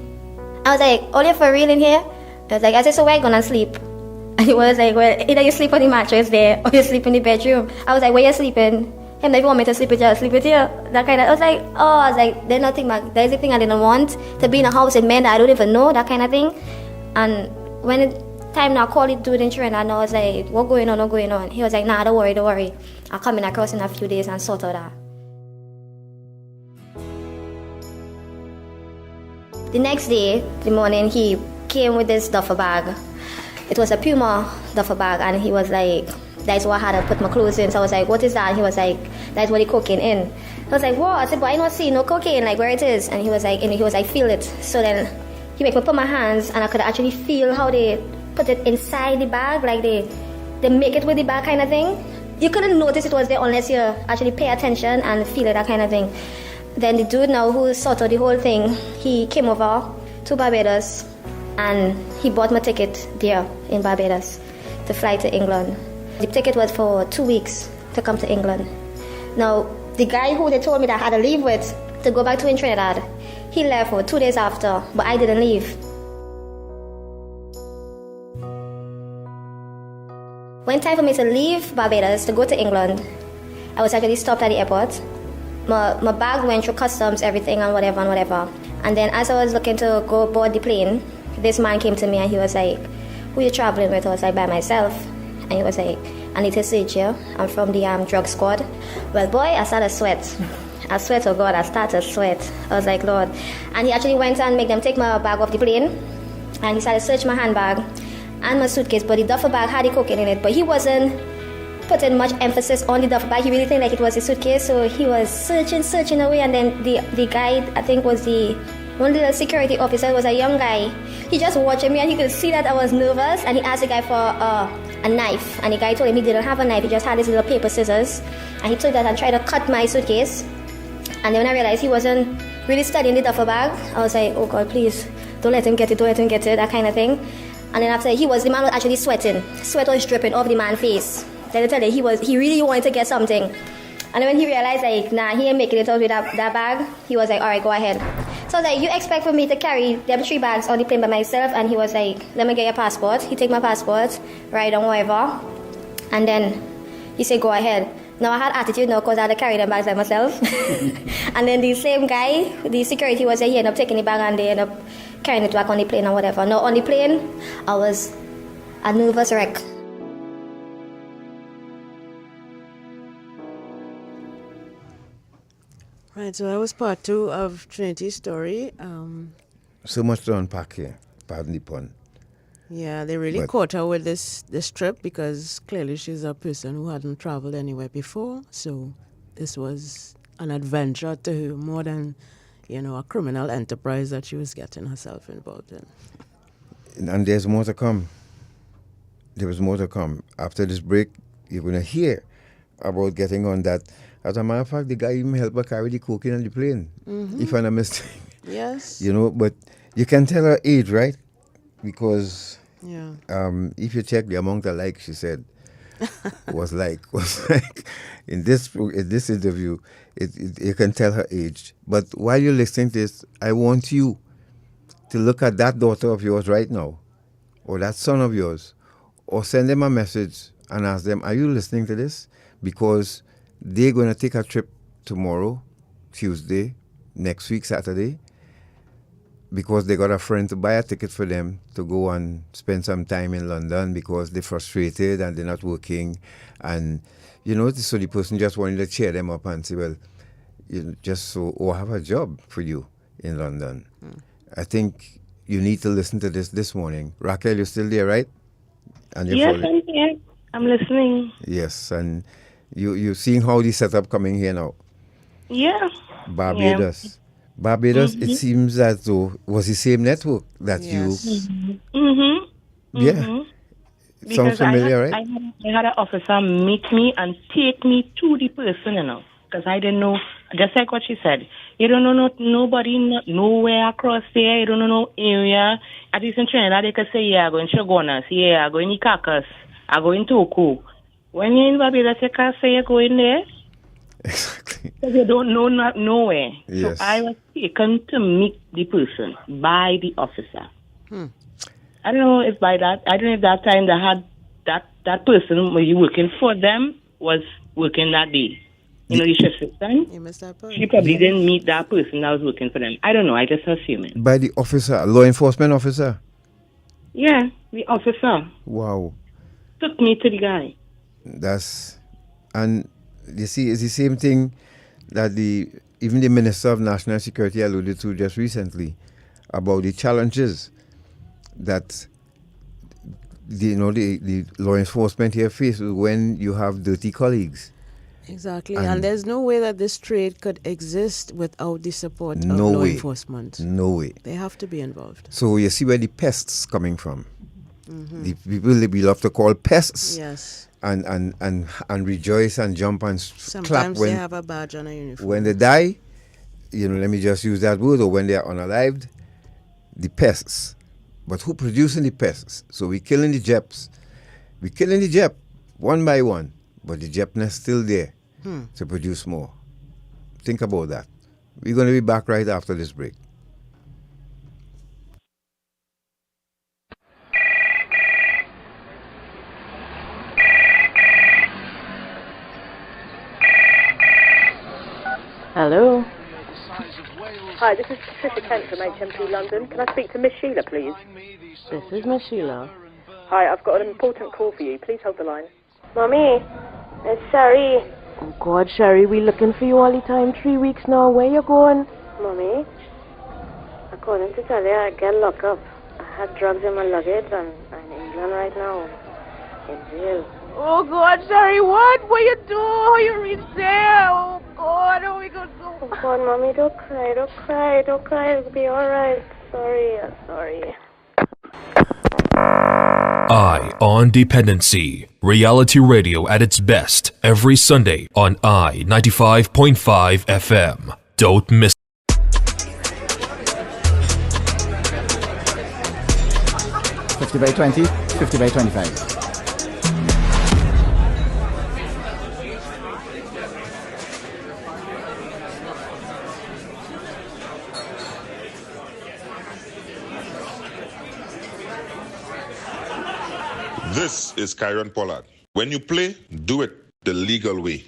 I was like, all you for real in here? I said, so where are you gonna sleep? And he was like, well, either you sleep on the mattress there or you sleep in the bedroom. I was like, where you sleeping? Him, if you want me to sleep with you, I'll sleep with you. That kind of, I was like, there's nothing, there's the thing I didn't want, to be in a house with men that I don't even know, that kind of thing. And when it time now, I called the dude in Trinity, and I was like, what's going on? He was like, nah, don't worry. I'll come in across in a few days and sort out that. The next day, the morning, he came with this duffel bag. It was a Puma duffel bag, and he was like, that's what I had to put my clothes in. So I was like, what is that? And he was like, that's what the cocaine in. I was like, what? I said, but I don't see no cocaine, like where it is. And he was like, feel it. So then he made me put my hands, and I could actually feel how they put it inside the bag, like they make it with the bag kind of thing. You couldn't notice it was there unless you actually pay attention and feel it, that kind of thing. Then the dude now who sorted the whole thing, he came over to Barbados, and he bought my ticket there in Barbados to fly to England. The ticket was for 2 weeks to come to England. Now, the guy who they told me that I had to leave with to go back to in Trinidad, he left for 2 days after, but I didn't leave. When time for me to leave Barbados to go to England, I was actually stopped at the airport. My bag went through customs, everything and whatever. And then as I was looking to go board the plane, this man came to me and he was like, who you traveling with? I was like, by myself. And he was like, I need to search you. I'm from the drug squad. Well, boy, I started to sweat. I sweat, oh God, I started to sweat. I was like, Lord. And he actually went and made them take my bag off the plane. And he started to search my handbag and my suitcase. But the duffel bag had the cocaine in it. But he wasn't putting much emphasis on the duffel bag. He really think like it was a suitcase. So he was searching away. And then the guy, I think was one of the security officers, was a young guy. He just watching me and he could see that I was nervous. And he asked the guy for a knife. And the guy told him he didn't have a knife. He just had his little paper scissors. And he took that and tried to cut my suitcase. And then when I realized he wasn't really studying the duffel bag, I was like, oh God, please, don't let him get it, that kind of thing. And then after, the man was actually sweating. Sweat was dripping off the man's face. Then I tell you, he really wanted to get something. And then when he realized, like, nah, he ain't making it out with that bag, he was like, all right, go ahead. So I was like, you expect for me to carry them 3 bags on the plane by myself? And he was like, let me get your passport. He take my passport, write down whatever. And then he said, go ahead. Now I had attitude now because I had to carry them bags by myself. And then the same guy, the security was there, he ended up taking the bag and they ended up carrying it back on the plane or whatever. Now on the plane, I was a nervous wreck. Right, so that was part 2 of Trinity's story. So much to unpack here, pardon the pun. Yeah, they really caught her with this trip because clearly she's a person who hadn't traveled anywhere before. So this was an adventure to her more than, a criminal enterprise that she was getting herself involved in. And there's more to come. There was more to come. After this break, you're going to hear about getting on that. As a matter of fact, the guy even helped her carry the cocaine on the plane, if I'm not mistaken. Yes. But you can tell her age, right? Because yeah. If you check the amount of likes she said was like in this interview, you can tell her age. But while you're listening to this, I want you to look at that daughter of yours right now, or that son of yours, or send them a message and ask them, are you listening to this? Because they're going to take a trip tomorrow, Tuesday, next week, Saturday, because they got a friend to buy a ticket for them to go and spend some time in London because they're frustrated and they're not working. And, so the person just wanted to cheer them up and say, well, or have a job for you in London. I think you need to listen to this morning. Rael, you're still there, right? And yes, I'm here. I'm listening. Yes, and you're seeing how the setup coming here now. Yeah. Barbados. Yeah. Barbados, it seems as though was the same network that you... Yeah. Sounds familiar, right? I had an officer meet me and take me to the person, because I didn't know, just like what she said. You don't know nobody, nowhere across there. You don't know no area. At least in Trinidad, they could say, yeah, I go in Shogunas, yeah, I go in Ikakas, I go in Toku. When you're in Barbados, you can't say you go in there. Exactly. Because you don't know nowhere. Yes. So I was taken to meet the person by the officer. I don't know if that time they had that person were you working for them was working that day. The shift system. You missed that part. She probably didn't meet that person that was working for them. I don't know. I just assume it. By the officer, law enforcement officer? Yeah, the officer. Wow. Took me to the guy. And you see, it's the same thing that even the Minister of National Security alluded to just recently about the challenges that the law enforcement here faces when you have dirty colleagues. Exactly, and there's no way that this trade could exist without the support of law enforcement. No way. They have to be involved. So you see where the pests coming from. The people that we love to call pests. Yes. And rejoice and jump and sometimes clap when they have a badge on a uniform. When they die, let me just use that word, or when they are unalived, the pests. But who producing the pests? So we're killing the Jeps. We're killing the Jep one by one, but the Jep nest still there to produce more. Think about that. We're going to be back right after this break. Hello. Hi, this is Patricia Kent from HMP London. Can I speak to Miss Sheila, please? This is Miss Sheila. Hi, I've got an important call for you. Please hold the line. Mommy, it's Sherry. Oh, God, Sherry, we looking for you all the time. 3 weeks now. Where you going? Mommy, I called in to tell you I get locked up. I had drugs in my luggage and I'm in England right now. In jail. Oh, God, Sherry, what? What you do? How you reach there? Oh, God, how we gonna go? Oh, God, Mommy, don't cry, don't cry, don't cry. It'll be all right. Sorry, I'm sorry. Eye on Dependency. Reality radio at its best every Sunday on I 95.5 FM. Don't miss. $50 by $20, $50 by $25. This is Kyron Pollard. When you play, do it the legal way.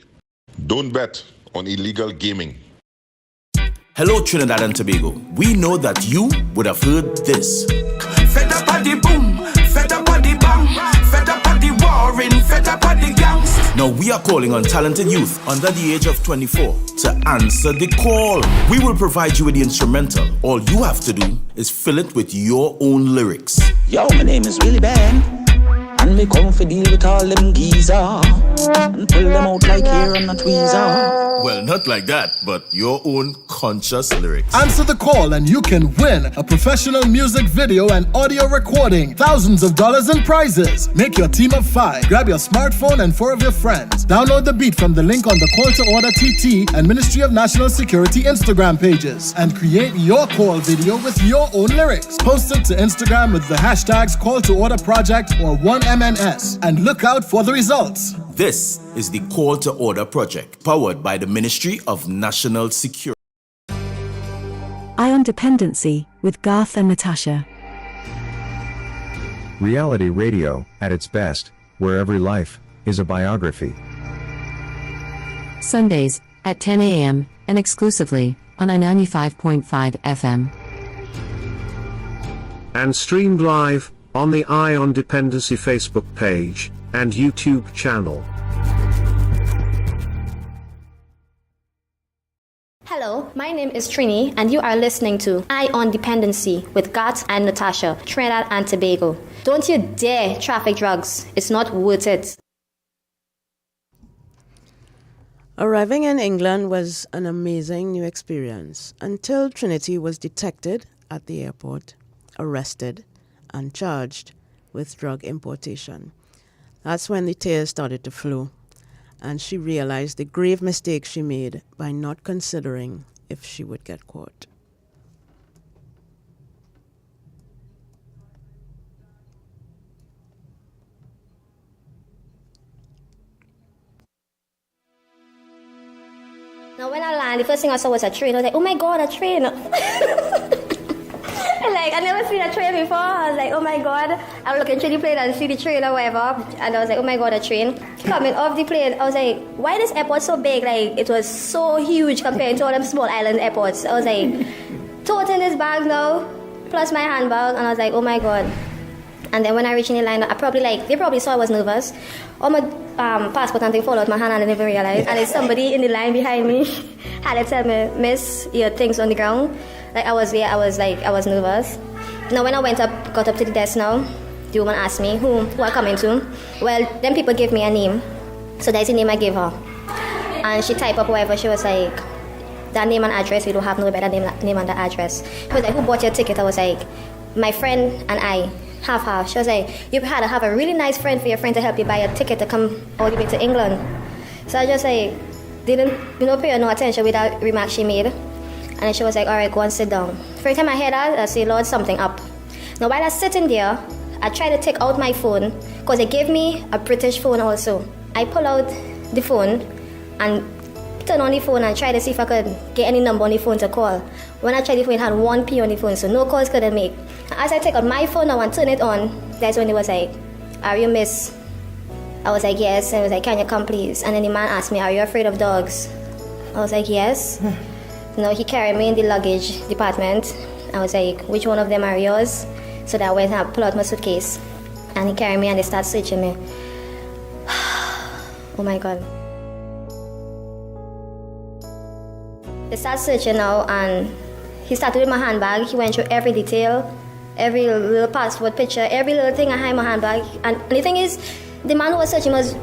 Don't bet on illegal gaming. Hello, Trinidad and Tobago. We know that you would have heard this. Fed up at the boom, fed up at the bang, fed up at the warring, fed up at the gangs. Now we are calling on talented youth under the age of 24 to answer the call. We will provide you with the instrumental. All you have to do is fill it with your own lyrics. Yo, my name is Willie Ben, and me come for deal with all them geezer and pull them out like hair on a tweezer. Well, not like that, but your own conscious lyrics. Answer the call and you can win a professional music video and audio recording. Thousands of dollars in prizes. Make your team of 5. Grab your smartphone and 4 of your friends. Download the beat from the link on the Call to Order TT and Ministry of National Security Instagram pages and create your call video with your own lyrics. Post it to Instagram with the hashtags Call to Order Project or 1MNS and look out for the results. This is the Call to Order Project, powered by the Ministry of National Security. Eye on Dependency with Garth and Natasha. Reality radio at its best, where every life is a biography. Sundays at 10 a.m. and exclusively on I 95.5 FM. and streamed live on the Eye on Dependency Facebook page and YouTube channel. Hello, my name is Trinity, and you are listening to Eye on Dependency with Garth and Natasha, Trinidad and Tobago. Don't you dare traffic drugs. It's not worth it. Arriving in England was an amazing new experience until Trinity was detected at the airport, arrested, and charged with drug importation. That's when the tears started to flow, and she realized the grave mistake she made by not considering if she would get caught. Now when I landed, the first thing I saw was a train. I was like, oh my God, a train. I never seen a train before. I was like, oh my God. I was looking through the plane and see the train or whatever. And I was like, oh my God, a train. Coming off the plane, I was like, why this airport so big? Like, it was so huge compared to all them small island airports. I was like, toting this bag now, plus my handbag. And I was like, oh my God. And then when I reached in the line, they probably saw I was nervous. All my passport and thing fall out my hand and I didn't even realize. And it's somebody in the line behind me had to tell me, miss, your things on the ground. Like I was nervous. Now when I got up to the desk now, the woman asked me who I coming to. Well, then people gave me a name. So that's the name I gave her. And she typed up whatever, she was like, that name and address, we don't have no better name and the address. She was like, who bought your ticket? I was like, my friend and I. Half. She was like, you had to have a really nice friend for your friend to help you buy a ticket to come all the way to England. So I just like didn't pay her no attention with that remark she made. And then she was like, all right, go and sit down. Every time I hear that, I say, Lord, something up. Now while I was sitting there, I tried to take out my phone because they gave me a British phone also. I pull out the phone and turn on the phone and try to see if I could get any number on the phone to call. When I tried the phone, it had 1p on the phone, so no calls couldn't make. As I take out my phone now and turn it on, that's when it was like, are you miss? I was like, yes. And it was like, can you come please? And then the man asked me, are you afraid of dogs? I was like, yes. No, he carried me in the luggage department. I was like, which one of them are yours? So that I went and pulled out my suitcase. And he carried me and they started searching me. Oh my God. They started searching now and he started with my handbag. He went through every detail, every little passport picture, every little thing I had in my handbag. And the thing is, the man who was searching was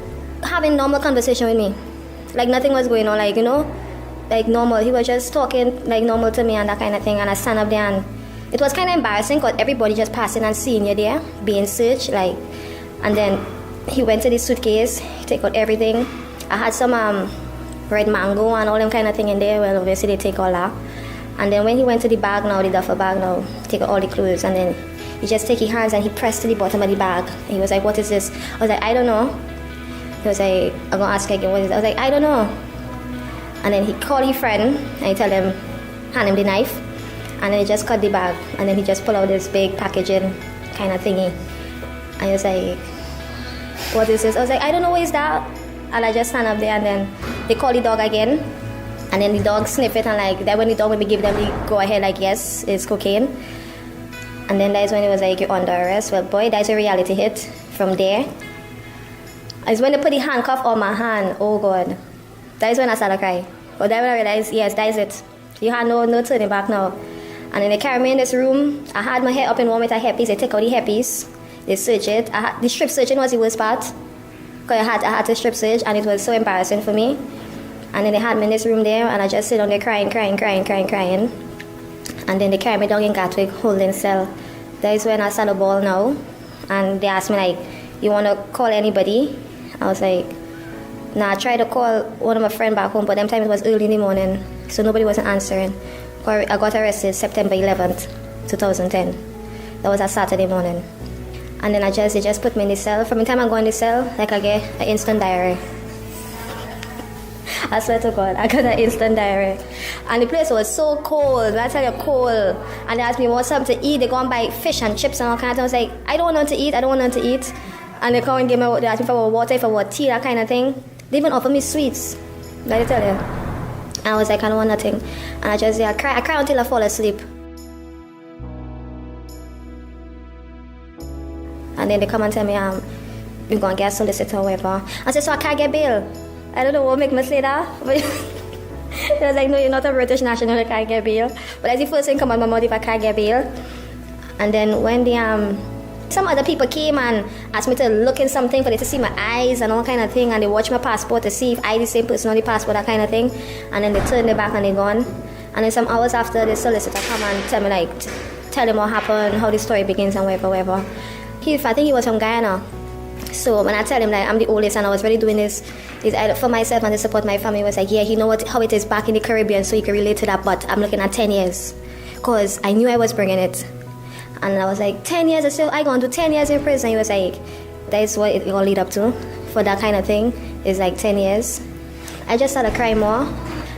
having normal conversation with me. Like nothing was going on, like normal. He was just talking like normal to me and that kind of thing. And I stand up there and it was kind of embarrassing because everybody just passing and seeing you there, being searched. And then he went to the suitcase, he took out everything. I had some red mango and all them kind of thing in there. Well, obviously they take all that. And then when he went to the bag now, the duffel bag now, take out all the clothes, and then he just take his hands and he pressed to the bottom of the bag. And he was like, what is this? I was like, I don't know. He was like, I'm gonna ask again, what is it? I was like, I don't know. And then he called his friend and he tell him, hand him the knife, and then he just cut the bag, and then he just pull out this big packaging kind of thingy. And he was like, what is this? I was like, I don't know what is that. And I just stand up there and then they call the dog again. And then the dog sniff it and that when the dog would give them the go ahead yes, it's cocaine. And then that's when it was like, you're under arrest. Well boy, that's a reality hit from there. It's when they put the handcuff on my hand, oh God. That is when I started crying. But then when I realized, yes, that is it. You had no turning back now. And then they carried me in this room. I had my hair up in one with a hairpiece. They take out the hairpiece. They search it. The strip searching was the worst part. Because I had to strip search and it was so embarrassing for me. And then they had me in this room there and I just sit down there crying. And then they carried me down in Gatwick, holding cell. That is when I started a ball now. And they asked me you want to call anybody? I was like, nah, I tried to call one of my friends back home, but them time it was early in the morning, so nobody wasn't answering. I got arrested September 11th, 2010. That was a Saturday morning. And then they just put me in the cell. From the time I go in the cell, I get an instant diarrhea. I swear to God, I got an instant diarrhea. And the place was so cold, I tell you, cold. And they asked me, want something to eat? They go and buy fish and chips and all kinds of things. I was like, I don't want nothing to eat. And they come and give me, they asked me for water, for tea, that kind of thing. They even offer me sweets, let me tell you. And I was like, I don't want nothing. And I cry until I fall asleep. And then they come and tell me, we're going to get solicitor or whatever. I said, so I can't get bail. I don't know what make me say that. But they was like, no, you're not a British national, you can't get bail. But that's the first thing come out my mouth if I can't get bail. And then when some other people came and asked me to look in something for them to see my eyes and all kind of thing, and they watch my passport to see if I the same person on the passport, that kind of thing. And then they turn their back and they gone. And then some hours after, the solicitor come and tell me, like, tell him what happened, how the story begins and whatever. I think he was from Guyana. So when I tell him that I'm the oldest and I was really doing this for myself and to support my family, he was like, yeah, he know how it is back in the Caribbean, so he can relate to that, but I'm looking at 10 years. Because I knew I was bringing it. And I was like, 10 years, I going to do 10 years in prison. He was like, that is what it all lead up to for that kind of thing, is like 10 years. I just started crying more.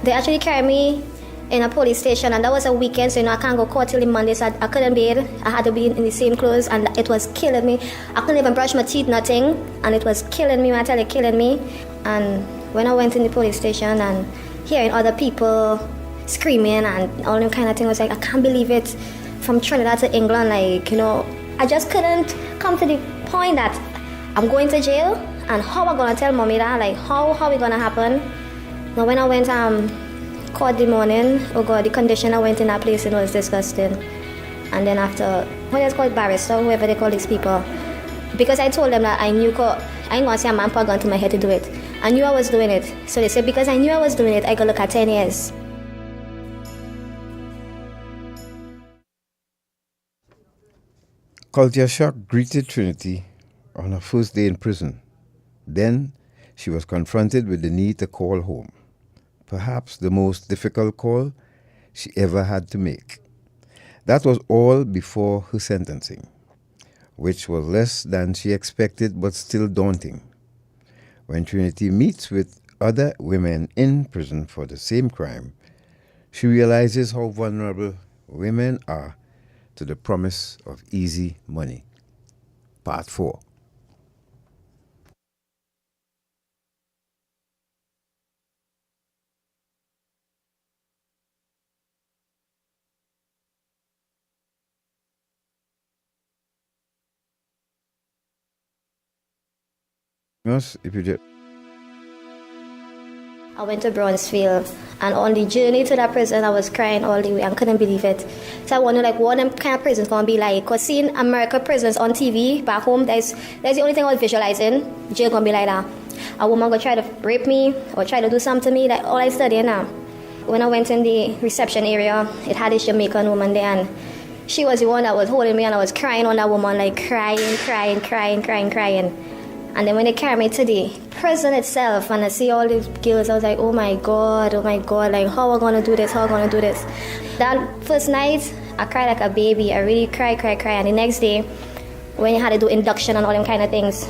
They actually carried me in a police station, and that was a weekend, so I can't go court till the Monday, so I couldn't bathe. I had to be in the same clothes, and it was killing me. I couldn't even brush my teeth, nothing, and it was killing me, I tell you, killing me. And when I went in the police station and hearing other people screaming and all that kind of thing, I was like, I can't believe it. From Trinidad to England, like, I just couldn't come to the point that I'm going to jail, and how am I gonna tell mommy that? Like, how it gonna happen? Now when I went court the morning, oh God, the condition I went in that place, it was disgusting. And then after, what is called barrister, whoever they call these people, because I told them that I knew, I ain't gonna say a man put gun to my head to do it. I knew I was doing it. So they said, because I knew I was doing it, I could look at 10 years. Culture shock greeted Trinity on her first day in prison. Then she was confronted with the need to call home. Perhaps the most difficult call she ever had to make. That was all before her sentencing, which was less than she expected but still daunting. When Trinity meets with other women in prison for the same crime, she realizes how vulnerable women are to the promise of easy money. Part 4. If you just I went to Bronzeville, and on the journey to that prison, I was crying all the way and couldn't believe it. So I wonder, like, what them kind of prisons gonna be like? Cause seeing American prisons on TV back home, that's the only thing I was visualizing. Jail gonna be like that. A woman gonna try to rape me or try to do something to me. Like all I study now. When I went in the reception area, it had this Jamaican woman there, and she was the one that was holding me, and I was crying on that woman, like crying. And then when they carried me to the prison itself, and I see all these girls, I was like, oh my God, like how am I gonna do this? That first night, I cried like a baby. I really cried. And the next day, when you had to do induction and all them kind of things,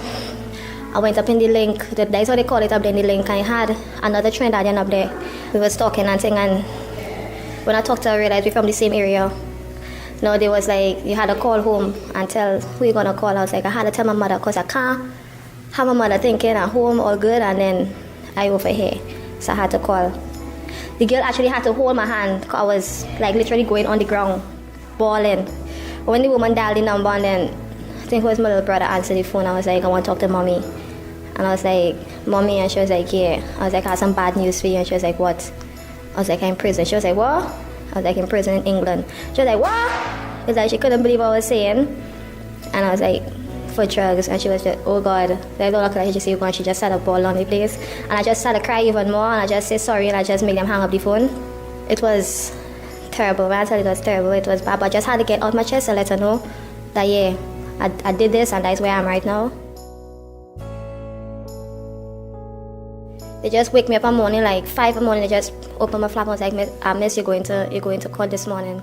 I went up in the link, that's what they call it up there in the link, and I had another Trinidadian up there. We was talking and thing, and when I talked to her, I realized we're from the same area. No, they was like, you had to call home and tell who you gonna call. I was like, I had to tell my mother, because I can't have my mother thinking at home all good and then I over here. So I had to call. The girl actually had to hold my hand because I was like literally going on the ground, bawling. When the woman dialed the number, and then I think it was my little brother answered the phone, I was like, I want to talk to mommy. And I was like, mommy, and she was like, yeah. I was like, I have some bad news for you. And she was like, what? I was like, I'm in prison. She was like, what? I was like, in prison in England. She was like, what? It was like, she couldn't believe what I was saying. And I was like, for drugs. And she was just, oh God, they don't look like she just said, she just started ball on the place. And I just started crying even more, and I just said sorry, and I just made them hang up the phone. It was terrible. When I tell you it was terrible, it was bad. But I just had to get out my chest and let her know that, yeah, I did this, and that's where I am right now. They just wake me up in the morning, like 5 in the morning, they just open my flap and was like, I miss you going to court this morning.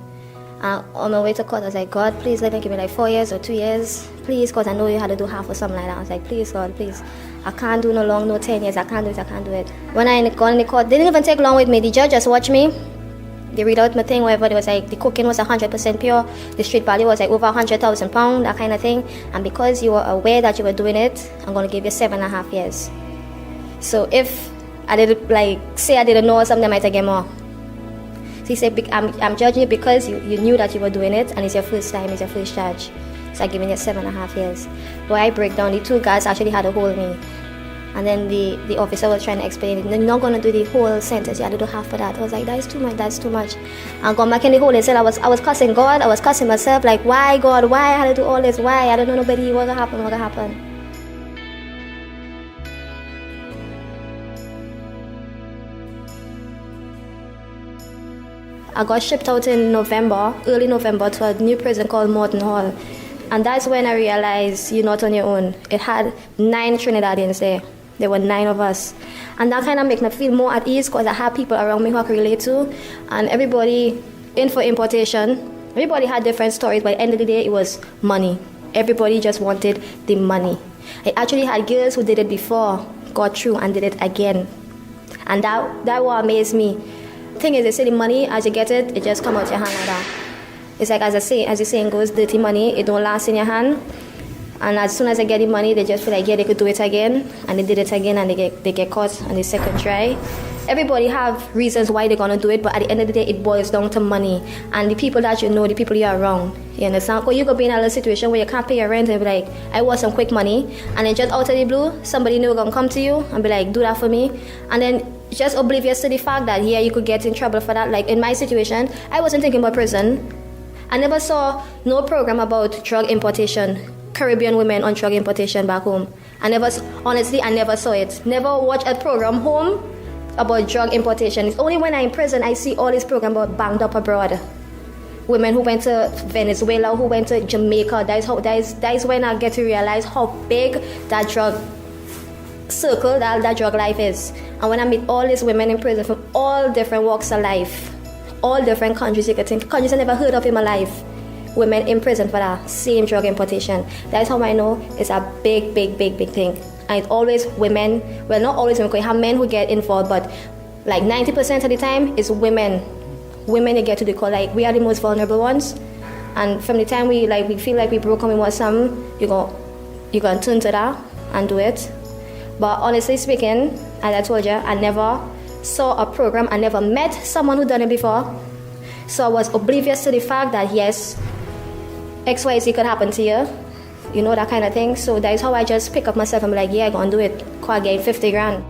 On my way to court, I was like, God, please let me give me like 4 years or 2 years, please, because I know you had to do half or something like that. I was like, please, God, please. I can't do no 10 years. I can't do it. When I got in the court, they didn't even take long with me. The judge just watched me. They read out my thing, whatever. It was like, the cocaine was 100% pure. The street value was like over 100,000 pounds, that kind of thing. And because you were aware that you were doing it, I'm going to give you 7.5 years. So if I didn't, like, say I didn't know or something, I might get more. So he said, I'm judging you because you knew that you were doing it, and it's your first time, it's your first charge. So I giving it 7.5 years. But I break down, the 2 guards actually had to hold me. And then the officer was trying to explain, you're not going to do the whole sentence, you had to do half of that. I was like, that's too much. And gone back in the hole and said, I was cussing God, I was cussing myself, like, why God, why I had to do all this, why? I don't know nobody, what gonna happen. I got shipped out in early November, to a new prison called Morton Hall. And that's when I realized you're not on your own. It had 9 Trinidadians there. There were 9 of us. And that kind of made me feel more at ease because I had people around me who I could relate to. And everybody in for importation, everybody had different stories, but at the end of the day, it was money. Everybody just wanted the money. I actually had girls who did it before, got through and did it again. And that what amazed me. The thing is, they say the money, as you get it, it just comes out your hand like that. It's like, as the saying goes, dirty money, it don't last in your hand. And as soon as they get the money, they just feel like, yeah, they could do it again. And they did it again, and they get caught on the second try. Everybody have reasons why they're going to do it, but at the end of the day, it boils down to money. And the people that you know, the people you are around. You understand? Because you could be in a little situation where you can't pay your rent and be like, I want some quick money. And then just out of the blue, somebody new going to come to you and be like, do that for me. And then just oblivious to the fact that, yeah, you could get in trouble for that. Like in my situation, I wasn't thinking about prison. I never saw no program about drug importation, Caribbean women on drug importation back home. I never saw it. Never watched a program home about drug importation. It's only when I'm in prison I see all this program about banged up abroad. Women who went to Venezuela, who went to Jamaica. That is when I get to realize how big that drug circle, that drug life is. And when I meet all these women in prison from all different walks of life, all different countries you could think, countries I never heard of in my life, women in prison for that same drug importation. That's how I know it's a big thing. And it's always women, well, not always women, because you have men who get involved, but like 90% of the time it's women. Women, they get to the call, like we are the most vulnerable ones. And from the time we feel like we broke and we want something, you're going to turn to that and do it. But honestly speaking, as I told you, I never saw a program, I never met someone who done it before. So I was oblivious to the fact that yes, XYZ could happen to you, you know, that kind of thing. So that is how I just pick up myself and be like, yeah, I'm going to do it. I gain 50 grand.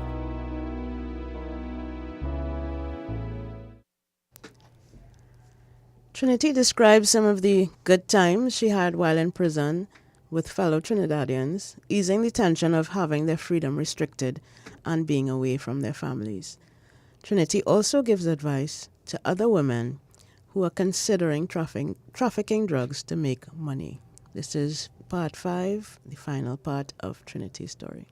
Trinity describes some of the good times she had while in prison with fellow Trinidadians, easing the tension of having their freedom restricted and being away from their families. Trinity also gives advice to other women who are considering trafficking drugs to make money. This is part 5, the final part of Trinity's story.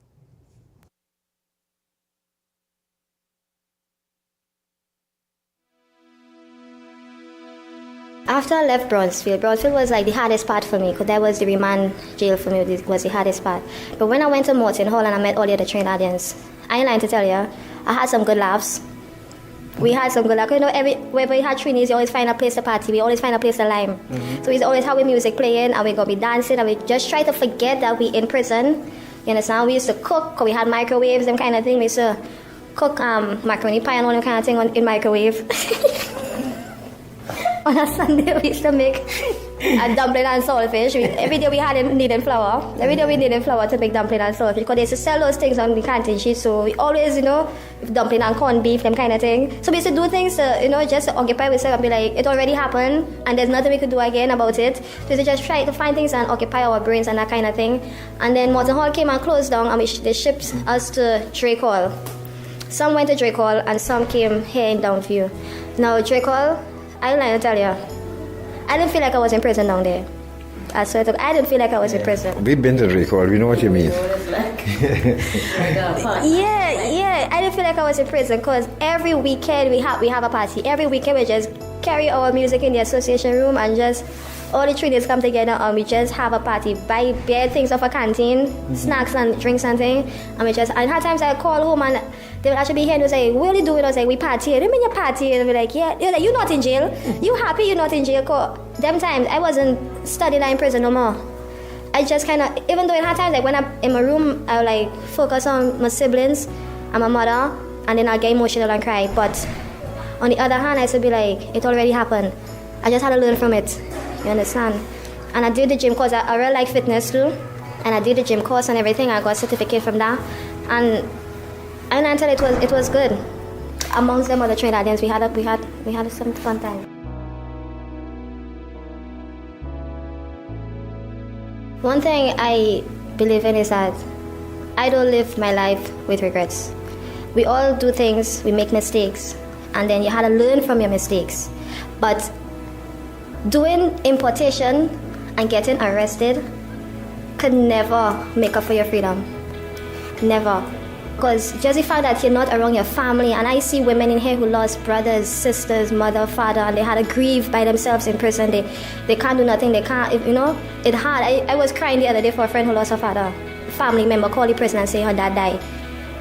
After I left Brownsfield was like the hardest part for me, because that was the remand jail for me, was the hardest part. But when I went to Morton Hall and I met all the other Trinidadians, I ain't lying to tell you, I had some good laughs. We had some good luck. You know, wherever we had Trinis, you always find a place to party. We always find a place to lime. Mm-hmm. So we always have music playing, and we gonna be dancing, and we just try to forget that we in prison. You understand? We used to cook, cause we had microwaves, them kind of thing. We used to cook macaroni pie and all that kind of thing in microwave. On a Sunday, we used to make a dumpling and saltfish. Every day we needed flour. Every day we needed flour to make dumpling and saltfish, because they used to sell those things on the canteen sheet. So we always, dumpling and corned beef, them kind of thing. So we used to do things to, just to occupy ourselves and be like, it already happened and there's nothing we could do again about it. So we used to just try to find things and occupy our brains and that kind of thing. And then Morton Hall came and closed down, and they shipped us to Drake Hall. Some went to Drake Hall and some came here in Downview. Now Drake Hall, I don't tell you, I didn't feel like I was in prison down there. I swear to God, I didn't feel like I was in prison. We've been to Drake Hall, we know what you mean. Yeah, I didn't feel like I was in prison, because every weekend we have a party. Every weekend we just carry our music in the association room, and just all the 3 days come together and we just have a party, buy bare things off a canteen, snacks and drinks and things, and we just, and had times I call home and they would actually be here and they would say, what are you doing? I was like, we party. What do you mean you party? And they'd be like, yeah. They're like, you're not in jail. You happy you're not in jail? Cause them times I wasn't studying in prison no more. I just kind of, even though it had times like when I'm in my room, I would like focus on my siblings and my mother, and then I get emotional and cry. But on the other hand, I used to be like, it already happened. I just had to learn from it. You understand? And I did the gym course. I really like fitness too. And I did the gym course and everything. I got a certificate from that. And until it was good. Amongst them other Trinidadians, we had some fun time. One thing I believe in is that I don't live my life with regrets. We all do things, we make mistakes, and then you had to learn from your mistakes. But doing importation and getting arrested could never make up for your freedom. Never. Because just the fact that you're not around your family, and I see women in here who lost brothers, sisters, mother, father, and they had to grieve by themselves in prison. They can't do nothing, they can't, it's hard. I was crying the other day for a friend who lost her father. A family member called the prison and said her dad died.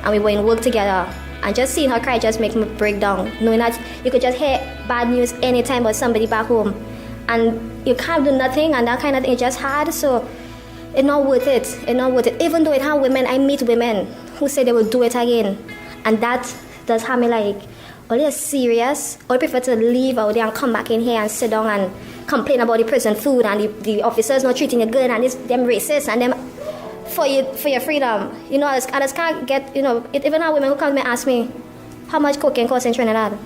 And we were in work together. And just seeing her cry just makes me break down. Knowing that you could just hear bad news anytime about somebody back home. And you can't do nothing, and that kind of thing is just hard. So it's not worth it. It's not worth it. Even though it have women, I meet women who say they will do it again. And that does have me like, are you serious? Or prefer to leave out there and come back in here and sit down and complain about the prison food and the officers not treating you good and them racist and them for your freedom. I just can't get, even our women who come to me and ask me, how much cocaine costs in Trinidad?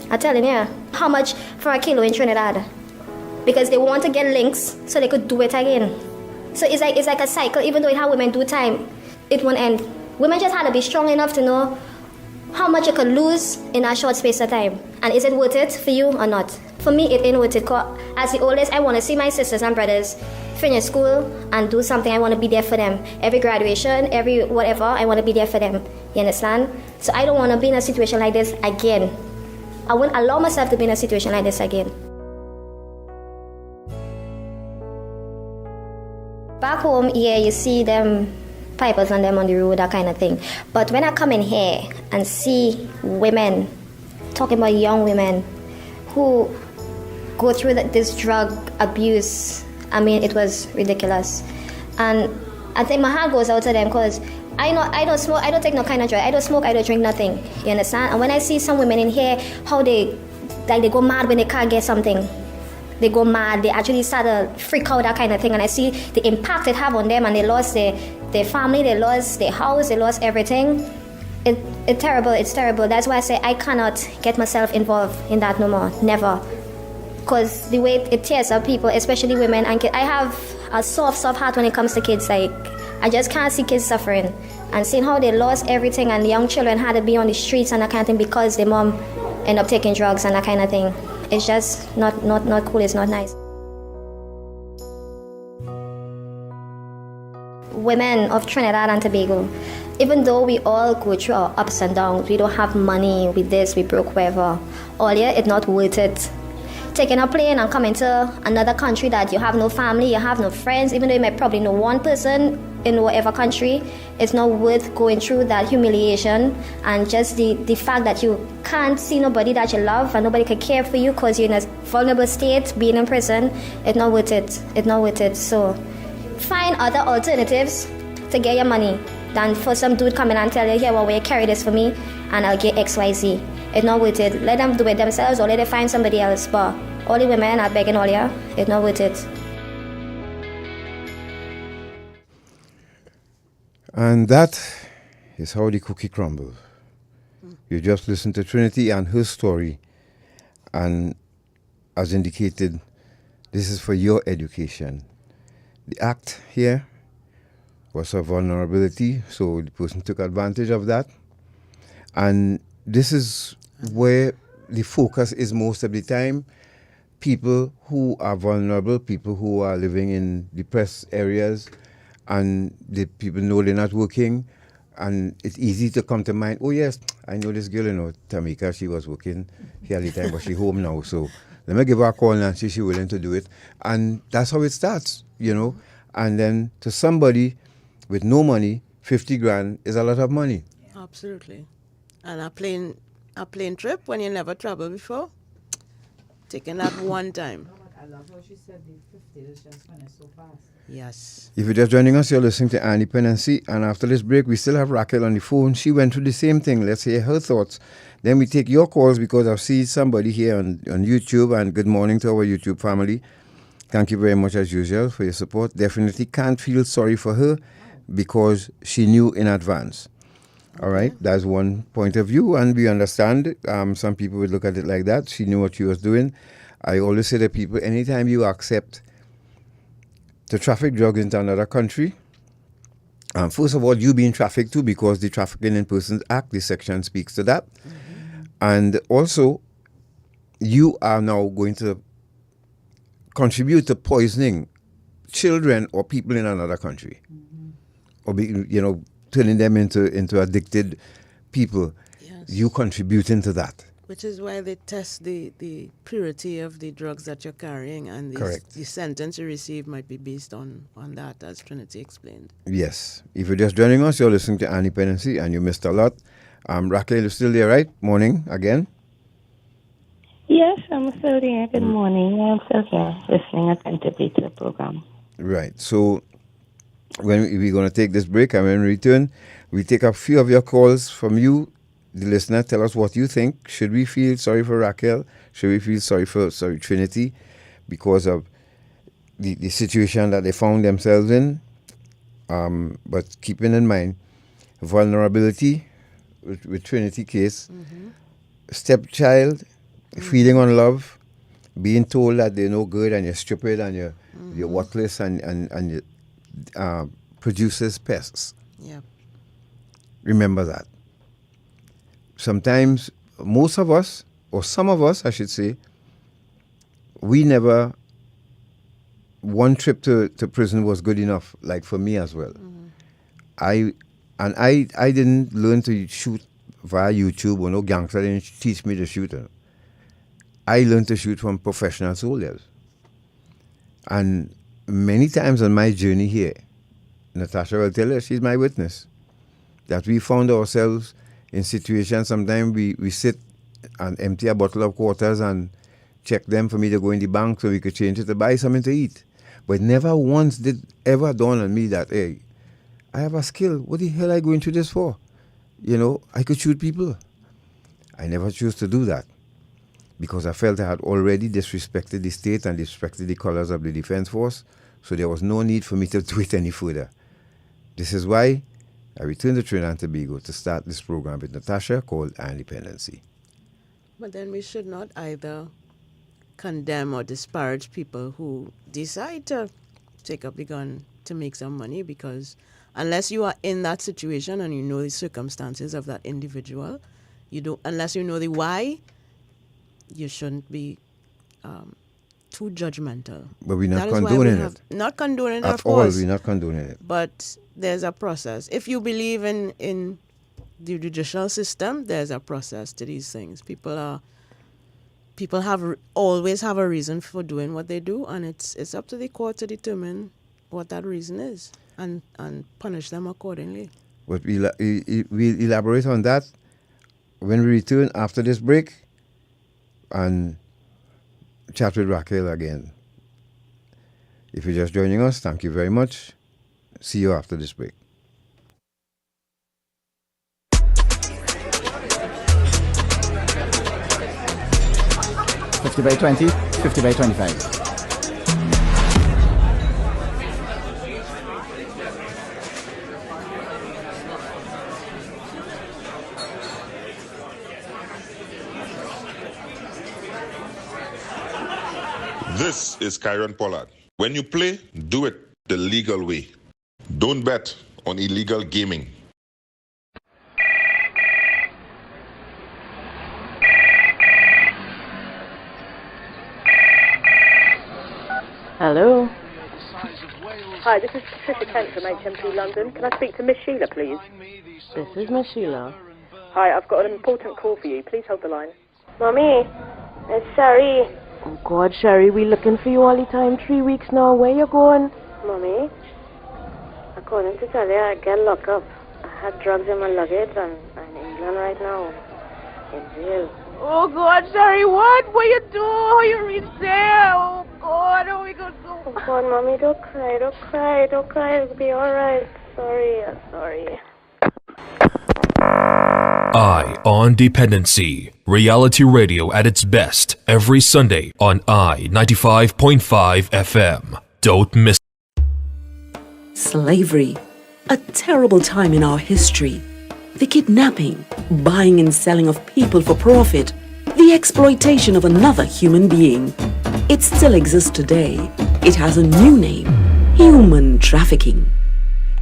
I tell them, yeah, how much for a kilo in Trinidad? Because they want to get links so they could do it again. So it's like a cycle. Even though it how women do time, it won't end. Women just had to be strong enough to know how much you could lose in a short space of time. And is it worth it for you or not? For me, it ain't worth it. Cause as the oldest, I want to see my sisters and brothers finish school and do something. I want to be there for them. Every graduation, every whatever, I want to be there for them. You understand? So I don't want to be in a situation like this again. I won't allow myself to be in a situation like this again. Back home, yeah, you see them pipers and them on the road, that kind of thing. But when I come in here and see women, talking about young women who go through this drug abuse, I mean, it was ridiculous. And I think my heart goes out to them because I don't smoke, I don't take no kind of drug. I don't smoke, I don't drink nothing. You understand? And when I see some women in here, how they go mad when they can't get something. They go mad, they actually start to freak out, that kind of thing. And I see the impact it have on them, and they lost their family, they lost their house, they lost everything. It's terrible, it's terrible. That's why I say I cannot get myself involved in that no more, never. Because the way it tears up people, especially women and kids. I have a soft heart when it comes to kids. Like, I just can't see kids suffering. And seeing how they lost everything, and the young children had to be on the streets and that kind of thing because their mom ended up taking drugs and that kind of thing. It's just not cool, it's not nice. Women of Trinidad and Tobago, even though we all go through our ups and downs, we don't have money, we this, we broke, whatever, all year, it's not worth it. Taking a plane and coming to another country that you have no family, you have no friends, even though you might probably know one person in whatever country, it's not worth going through that humiliation and just the fact that you can't see nobody that you love and nobody can care for you because you're in a vulnerable state, being in prison. It's not worth it. It's not worth it. So find other alternatives to get your money than for some dude coming and tell you, here, well, will you carry this for me and I'll get XYZ. It's not worth it. Let them do it themselves or let them find somebody else. But all the women are begging all you, it's not worth it. And that is how the cookie crumbles. You just listened to Trinity and her story. And as indicated, this is for your education. The act here was a vulnerability, so the person took advantage of that. And this is where the focus is most of the time. People who are vulnerable, people who are living in depressed areas, and the people know they're not working, and it's easy to come to mind, oh yes, I know this girl, Tamika, she was working here all the time, but she's home now, so let me give her a call and see if she's willing to do it. And that's how it starts, And then to somebody with no money, 50 grand is a lot of money. Absolutely. And a plane trip when you never traveled before, taking that one time. I love how she said the 50 is just when it's so fast. Yes. If you're just joining us, you're listening to Dependency, and after this break, we still have Rael on the phone. She went through the same thing. Let's hear her thoughts. Then we take your calls because I've seen somebody here on YouTube, and good morning to our YouTube family. Thank you very much, as usual, for your support. Definitely can't feel sorry for her because she knew in advance. All right, that's one point of view, and we understand. Some people would look at it like that. She knew what she was doing. I always say to people, anytime you accept to traffic drugs into another country, first of all, you being trafficked too, because the Trafficking in Persons Act, this section speaks to that. And also, you are now going to contribute to poisoning children or people in another country, or turning them into addicted people. Yes. You contributing to that. Which is why they test the purity of the drugs that you're carrying, and the sentence you receive might be based on that, as Trinity explained. Yes. If you're just joining us, you're listening to Dependency, and you missed a lot. Rael, you're still there, right? Morning again. Yes, I'm still there. Good morning. I'm still here, listening attentively to the program. Right. So when we're going to take this break, and when we return, we take a few of your calls from you, the listener. Tell us what you think. Should we feel sorry for Rael? Should we feel sorry for Trinity because of the situation that they found themselves in? But keeping in mind vulnerability with Trinity case, stepchild, feeding on love, being told that they're no good and you're stupid and you're worthless and you produces pests. Yeah. Remember that. Sometimes, most of us, or some of us, I should say, we never, one trip to prison was good enough, like for me as well. I didn't learn to shoot via YouTube, or no gangster didn't teach me to shoot. I learned to shoot from professional soldiers. And many times on my journey here, Natasha will tell her, she's my witness, that we found ourselves in situations, sometimes we sit and empty a bottle of quarters and check them for me to go in the bank so we could change it to buy something to eat. But never once did ever dawn on me that, hey, I have a skill. What the hell am I going through this for? I could shoot people. I never chose to do that because I felt I had already disrespected the state and disrespected the colors of the Defense Force, so there was no need for me to do it any further. This is why I returned to Trinidad and Tobago to start this program with Natasha called Dependency. But then we should not either condemn or disparage people who decide to take up the gun to make some money, because unless you are in that situation and you know the circumstances of that individual, unless you know the why, you shouldn't be too judgmental. But we're not condoning it. Not condoning it, of At course. all, we're not condoning it. But there's a process. If you believe in the judicial system, there's a process to these things. People always have a reason for doing what they do, and it's up to the court to determine what that reason is and punish them accordingly. But we'll elaborate on that when we return after this break and chat with Rael again. If you're just joining us, thank you very much. See you after this break. $50 by 20, $50 by 25. This is Kyron Pollard. When you play, do it the legal way. Don't bet on illegal gaming. Hello. Hi, this is Trafficking from HMP London. Can I speak to Miss Sheila, please? This is Miss Sheila. Hi, I've got an important call for you. Please hold the line. Mommy, it's Sherry. Oh, God, Sherry, we looking for you all the time. 3 weeks now. Where you going? Mommy, according to Talia, I get locked up. I had drugs in my luggage and I'm in England right now. In jail. Oh, God, Sherry, what? What you do? How you reach there? Oh, God, how we gonna go? Oh, God, Mommy, don't cry, don't cry, don't cry. It'll be all right. Sorry, sorry. Eye on Dependency. Reality radio at its best every Sunday on I-95.5 FM. Don't miss. Slavery, a terrible time in our history. The kidnapping, buying and selling of people for profit, the exploitation of another human being. It still exists today. It has a new name: human trafficking.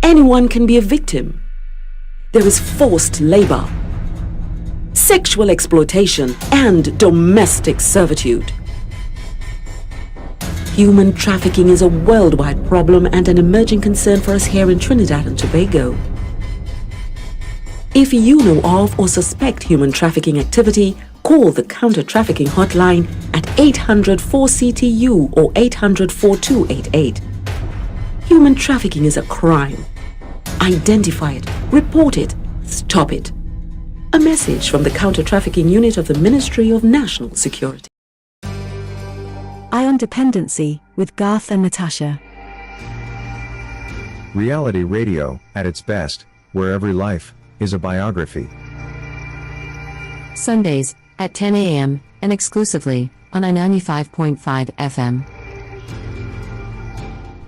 Anyone can be a victim. There is forced labor, sexual exploitation, and domestic servitude. Human trafficking is a worldwide problem and an emerging concern for us here in Trinidad and Tobago. If you know of or suspect human trafficking activity, call the counter-trafficking hotline at 800-4CTU or 800-4288. Human trafficking is a crime. Identify it, report it, stop it. A message from the counter-trafficking unit of the Ministry of National Security. Eye on Dependency with Garth and Natasha. Reality radio at its best, where every life is a biography. Sundays at 10 a.m. and exclusively on I-95.5 FM.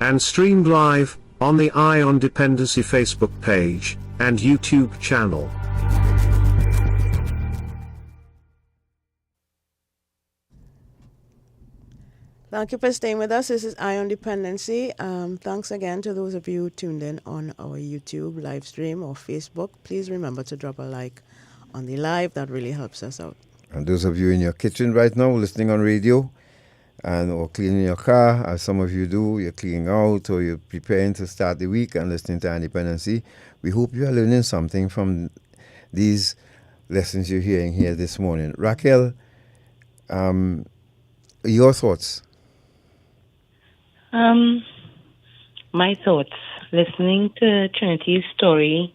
And streamed live on the Eye on Dependency Facebook page and YouTube channel. Thank you for staying with us. This is Eye on Dependency. Thanks again to those of you tuned in on our YouTube live stream or Facebook. Please remember to drop a like on the live. That really helps us out. And those of you in your kitchen right now listening on radio or cleaning your car, as some of you do, you're cleaning out or you're preparing to start the week and listening to Dependency, we hope you are learning something from these lessons you're hearing here this morning. Rael, your thoughts? My thoughts, listening to Trinity's story,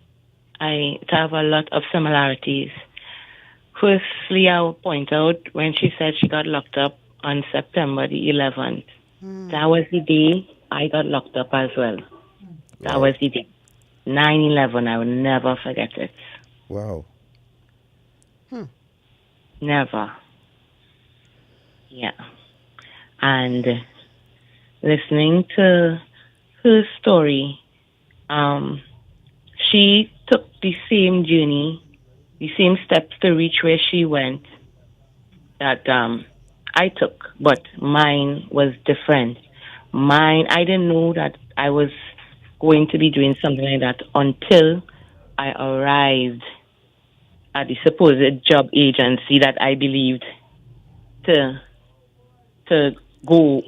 I have a lot of similarities. Firstly, I'll point out when she said she got locked up on September the 11th. That was the day I got locked up as well. That was the day. 9/11, I will never forget it. Wow. Never. Yeah. And listening to her story, she took the same journey, the same steps to reach where she went that I took, but mine was different. I didn't know that I was going to be doing something like that until I arrived at the supposed job agency that I believed to go.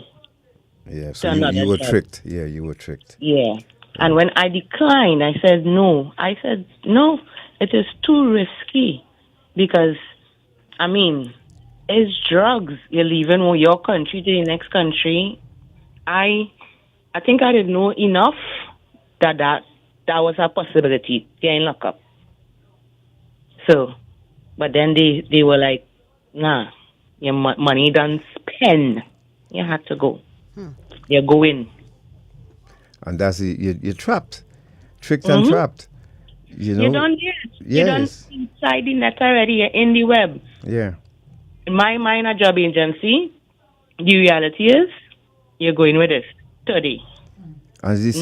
Yeah, so you were tricked. Yeah, you were tricked. Yeah. And when I declined, I said no. It is too risky because, it's drugs. You're leaving your country to the next country. I think I didn't know enough that was a possibility, getting locked up. So, but then they were like, nah, your money done spend. You had to go. You're going. And that's you're trapped. Tricked and trapped. You know? You done it. Yes. You done inside the net already. You're in the web. Yeah. In my mind, a job agency, the reality is, you're going with it today. And it's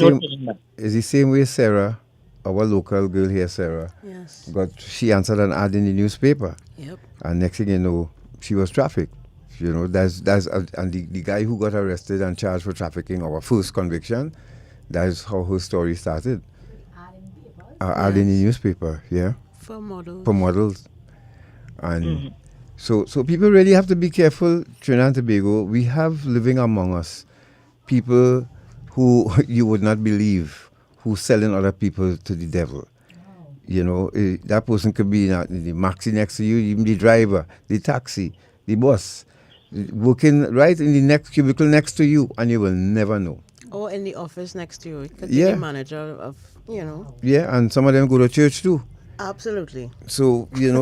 the same way Sarah, our local girl here, Sarah, yes, she answered an ad in the newspaper. Yep. And next thing you know, she was trafficked. You know, and the guy who got arrested and charged for trafficking, our first conviction, that's how her story started. Ad in the newspaper, yeah. For models. For models. And so people really have to be careful. Trinidad and Tobago, we have living among us people who you would not believe, who selling other people to the devil. You know, that person could be in the maxi next to you, even the driver, the taxi, the bus, working right in the next cubicle next to you, and you will never know. Or in the office next to you. It could be the manager of, Yeah, and some of them go to church too. Absolutely. So, this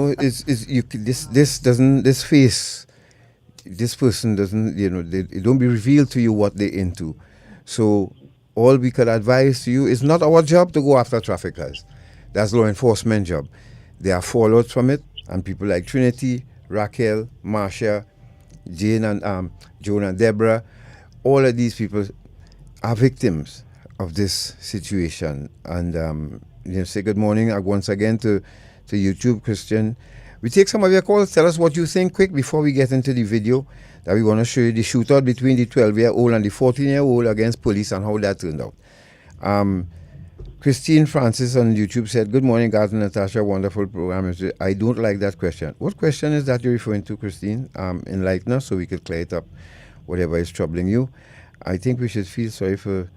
person doesn't, it don't be revealed to you what they're into. So all we could advise to you is not our job to go after traffickers. That's law enforcement job. there are fallouts from it, and people like Trinity, Rael, Marsha, Jane and Joan and Deborah, all of these people are victims of this situation. And say good morning once again to YouTube, Christian. We take some of your calls. Tell us what you think quick before we get into the video that we want to show you, the shootout between the 12-year-old and the 14-year-old against police and how that turned out. Christine Francis on YouTube said, good morning, Garth and Natasha, wonderful program. I don't like that question. What question is that you're referring to, Christine? Enlighten us so we could clear it up, whatever is troubling you. I think we should feel sorry for,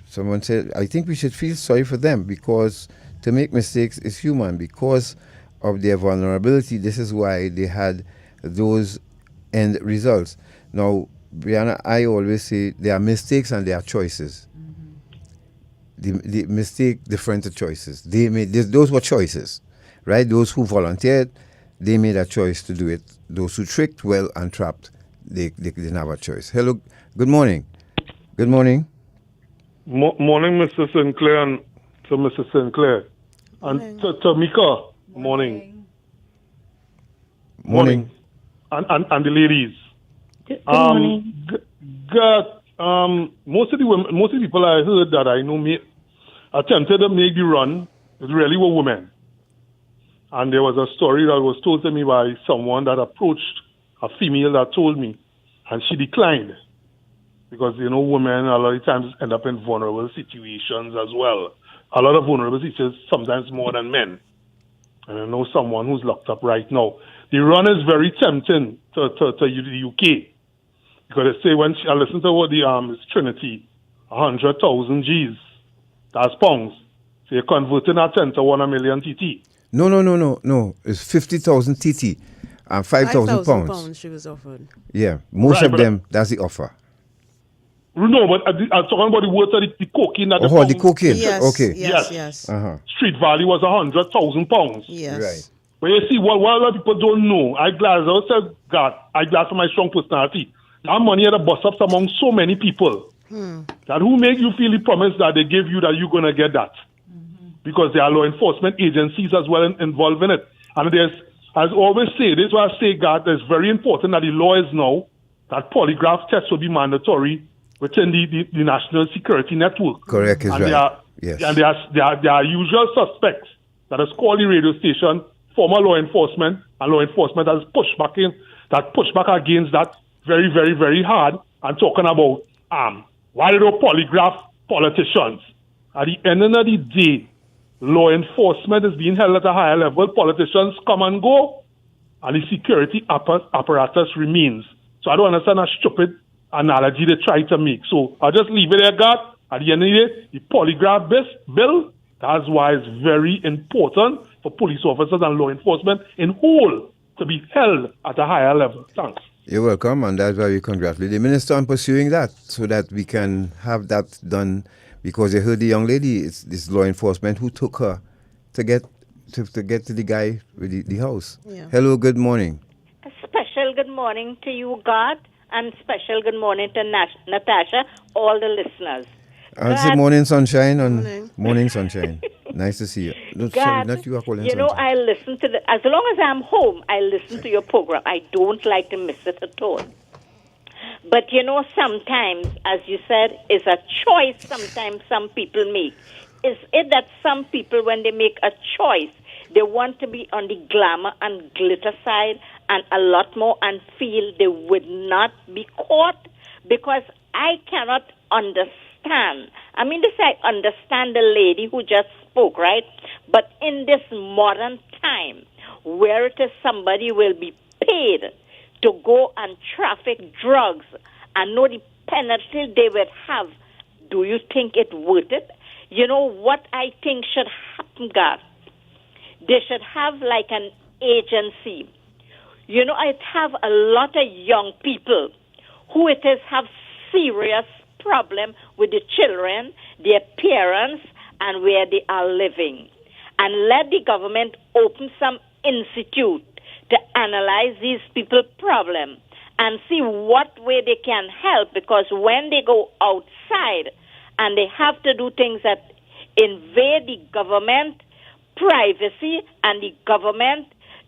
someone said, I think we should feel sorry for them because to make mistakes is human. Because of their vulnerability, this is why they had those end results. Now, Brianna, I always say there are mistakes and there are choices. The mistake different choices. They made those were choices, right? Those who volunteered, they made a choice to do it. Those who tricked, well, and trapped, they didn't have a choice. Hello, good morning. Good morning. Morning, Mr. Sinclair, and to Mrs. Sinclair, and to Mika. Morning. Morning. And the ladies. Good morning. Most of the people I heard that I know attempted to make the run really were women. And there was a story that was told to me by someone that approached a female that told me, and she declined. Because, women a lot of times end up in vulnerable situations as well. A lot of vulnerable situations, sometimes more than men. And I know someone who's locked up right now. The run is very tempting to the UK. Because they say I listen to what it's Trinity, 100,000 G's. That's pounds. So you're converting that 10 to 1 million TT. No. It's 50,000 TT and 5,000 pounds. She was offered. Yeah, most of them, that's the offer. No, but I'm talking about the words of the cocaine. The cocaine. Yes, okay. Yes. Uh-huh. Street value was 100,000 pounds. Yes. Right. But you see, what a lot of people don't know, I glad for my strong personality. That money had a bust ups among so many people. That who make you feel the promise that they gave you that you're going to get that. Because there are law enforcement agencies as well involved in it. And as I always say, this is why I say, God, it's very important that the law is now that polygraph tests will be mandatory within the national security network. Correct, is and right. Yes. And there are usual suspects that is called the radio station, former law enforcement, and law enforcement that push back against that very, very, very hard, and talking about why they don't polygraph politicians. At the end of the day, law enforcement is being held at a higher level. Politicians come and go, and the security apparatus remains. So I don't understand a stupid analogy they try to make. So I'll just leave it there, God. At the end of the day, the polygraph bill, that's why it's very important for police officers and law enforcement in whole to be held at a higher level. Thanks. You're welcome, and that's why we congratulate the minister on pursuing that, so that we can have that done, because they heard the young lady, it's this law enforcement who took her to get to the guy with the house. Yeah. Hello, good morning. A special good morning to you, God, and special good morning to Natasha, all the listeners. I'll say morning sunshine and morning sunshine. Nice to see you. No, sorry, not you are calling sunshine. I listen to as long as I'm home, I listen to your program. I don't like to miss it at all. But sometimes, as you said, it's a choice sometimes some people make. Is it that some people, when they make a choice, they want to be on the glamour and glitter side and a lot more and feel they would not be caught? Because I cannot understand. I understand the lady who just spoke, right? But in this modern time, where it is somebody will be paid to go and traffic drugs and know the penalty they would have, do you think it worth it? What I think should happen, God? They should have like an agency. I have a lot of young people who have serious problem with the children, their parents, and where they are living. And let the government open some institute to analyze these people's problem and see what way they can help, because when they go outside and they have to do things that invade the government privacy and the government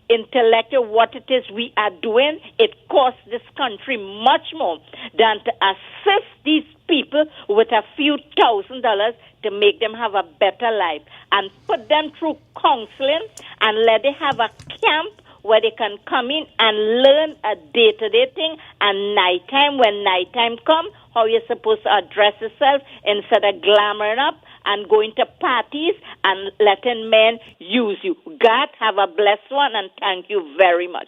intellectual what it is we are doing, it costs this country much more than to assist these people with a few $1,000s to make them have a better life and put them through counseling and let them have a camp where they can come in and learn a day-to-day thing, and nighttime, when nighttime come, how you're supposed to address yourself instead of glamoring up and going to parties and letting men use you. God, have a blessed one, and thank you very much.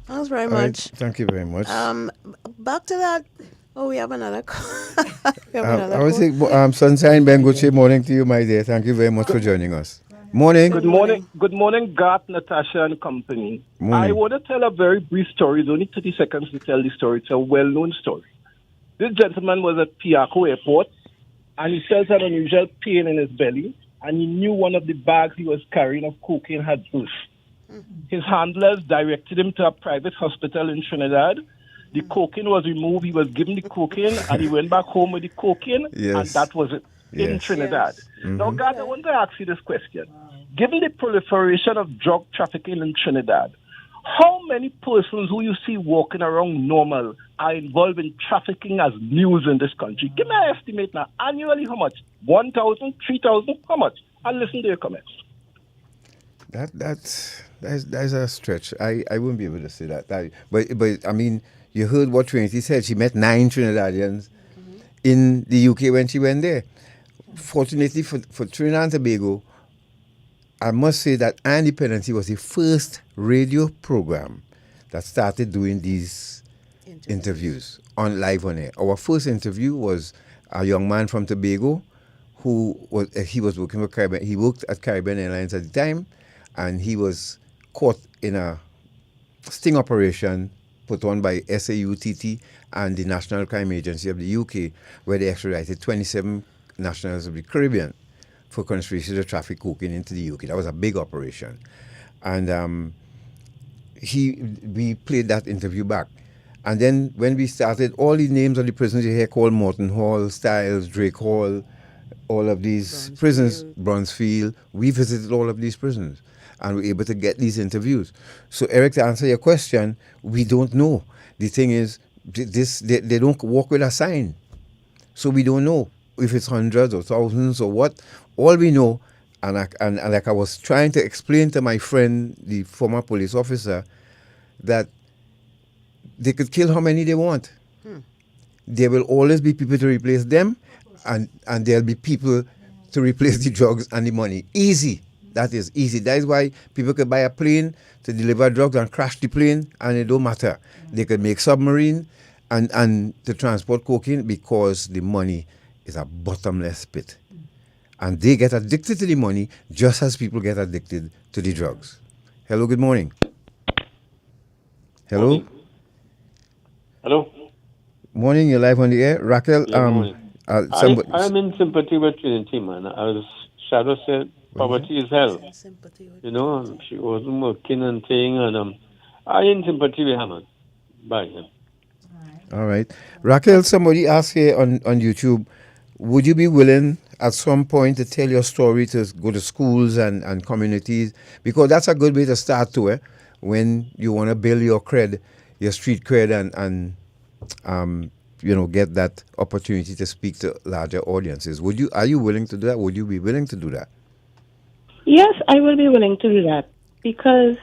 Thanks very All right, much. thank you very much. Back to that. Oh, we have another call. I would say, Sunshine Ben Gucci, morning to you, my dear. Thank you very much for joining us. Morning. Good morning. Good morning, Garth, Natasha, and company. Morning. I want to tell a very brief story. It's only 30 seconds to tell the story. It's a well-known story. This gentleman was at Piaco Airport, and he felt an unusual pain in his belly, and he knew one of the bags he was carrying of cocaine had burst. His handlers directed him to a private hospital in Trinidad. The cocaine was removed. He was given the cocaine, and he went back home with the cocaine, and that was it in Trinidad. Now, God, I want to ask you this question. Given the proliferation of drug trafficking in Trinidad, how many persons who you see walking around normal are involved in trafficking as news in this country? Give me an estimate now. Annually, how much? 1,000, 3,000? How much? I'll listen to your comments. That's a stretch. I wouldn't be able to say that. But I mean, you heard what Trinity said. She met 9 Trinidadians in the UK when she went there. Fortunately for Trinidad and Tobago, I must say that Dependency was the first radio program that started doing these interviews on live on air. Our first interview was a young man from Tobago who was working for Caribbean. He worked at Caribbean Airlines at the time, and he was caught in a sting operation put on by SAUTT and the National Crime Agency of the UK, where they extradited 27 nationals of the Caribbean for conspiracy to traffic cocaine into the UK. That was a big operation. And we played that interview back. And then when we started, all the names of the prisons you hear called Morton Hall, Styles, Drake Hall, all of these prisons, Bronzefield, we visited all of these prisons and were able to get these interviews. So Eric, to answer your question, we don't know. The thing is, they don't walk with a sign. So we don't know if it's hundreds or thousands or what. All we know, and like I was trying to explain to my friend, the former police officer, that they could kill how many they want. There will always be people to replace them, and there'll be people to replace the drugs and the money. Easy. That is easy. That is why people could buy a plane to deliver drugs and crash the plane, and it don't matter. They could make submarine and to transport cocaine, because the money is a bottomless pit. And they get addicted to the money just as people get addicted to the drugs. Hello, good morning. Hello? Hello? Morning, you're live on the air. Raquel, I'm in sympathy with Trinity, man. As Shadow said, poverty is hell. You know, she wasn't working and thing, and I'm in sympathy with her, man. Bye. All right. Raquel, somebody asked here on YouTube, would you be willing at some point to tell your story, to go to schools and communities? Because that's a good way to start to when you want to build your cred, your street cred, and get that opportunity to speak to larger audiences. Are you willing to do that? Would you be willing to do that? Yes, I will be willing to do that, because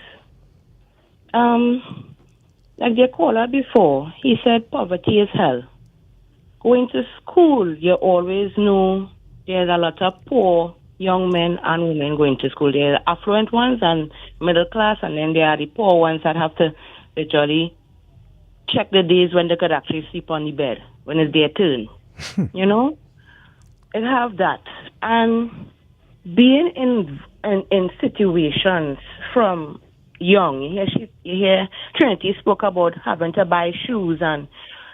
like the caller before, he said poverty is hell. Going to school, you always know there's a lot of poor young men and women going to school. There are affluent ones and middle class, and then there are the poor ones that have to literally check the days when they could actually sleep on the bed, when it's their turn. You know? It have that. And being in situations from young, you hear Trinity spoke about having to buy shoes, and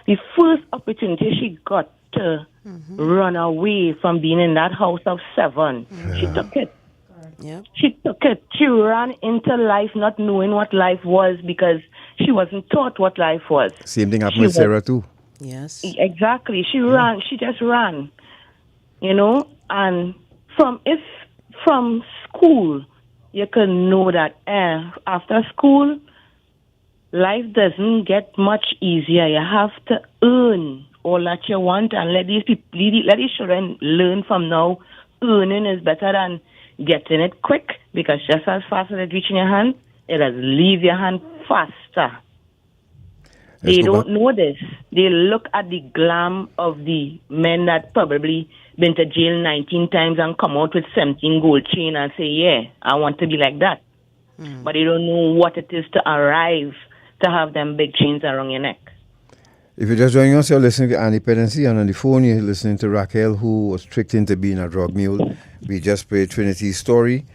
the first opportunity she got to run away from being in that house of 7, she took it. Yeah. She took it. She ran into life not knowing what life was, because she wasn't taught what life was. Same thing happened with Sarah too. Yes. Exactly. She ran. She just ran. You know? And from school, you can know that after school, life doesn't get much easier. You have to earn all that you want, and let these children learn from now. Earning is better than getting it quick, because just as fast as it reaches your hand, it'll leave your hand faster. They don't know this. They look at the glam of the men that probably been to jail 19 times and come out with 17 gold chain and say, yeah, I want to be like that. But they don't know what it is to arrive to have them big chains around your neck. If you're just joining us, you're listening to Dependency, and on the phone you're listening to Rael, who was tricked into being a drug mule. We just played Trinity's story,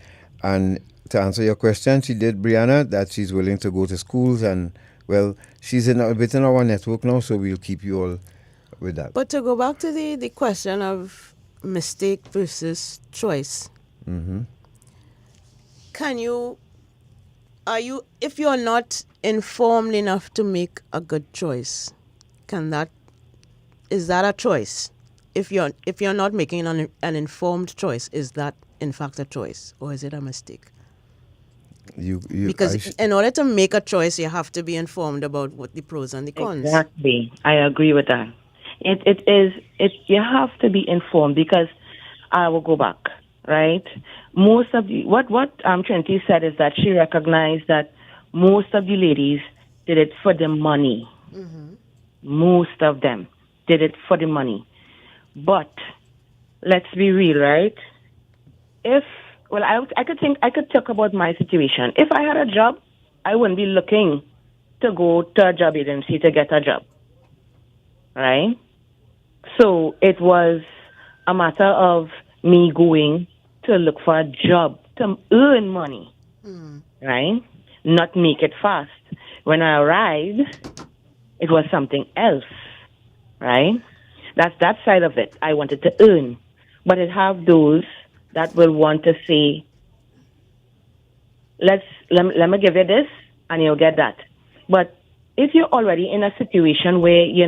and to answer your question, she did, Brianna, that she's willing to go to schools, and well, she's in within our network now, so we'll keep you all with that. But to go back to the question of mistake versus choice, if you're not informed enough to make a good choice, is that a choice? If you're not making an informed choice, is that in fact a choice, or is it a mistake? Because in order to make a choice, you have to be informed about what the pros and the cons. Exactly, I agree with that. You have to be informed, because I will go back, right? Most of what Trinity said is that she recognized that most of the ladies did it for the money. Most of them did it for the money. But let's be real, right? I could talk about my situation. If I had a job, I wouldn't be looking to go to a job agency to get a job, right? So it was a matter of me going to look for a job to earn money, right? Not make it fast. When I arrived, it was something else, right? That's that side of it. I wanted to earn. But it have those that will want to say, let me give you this and you'll get that. But if you're already in a situation where you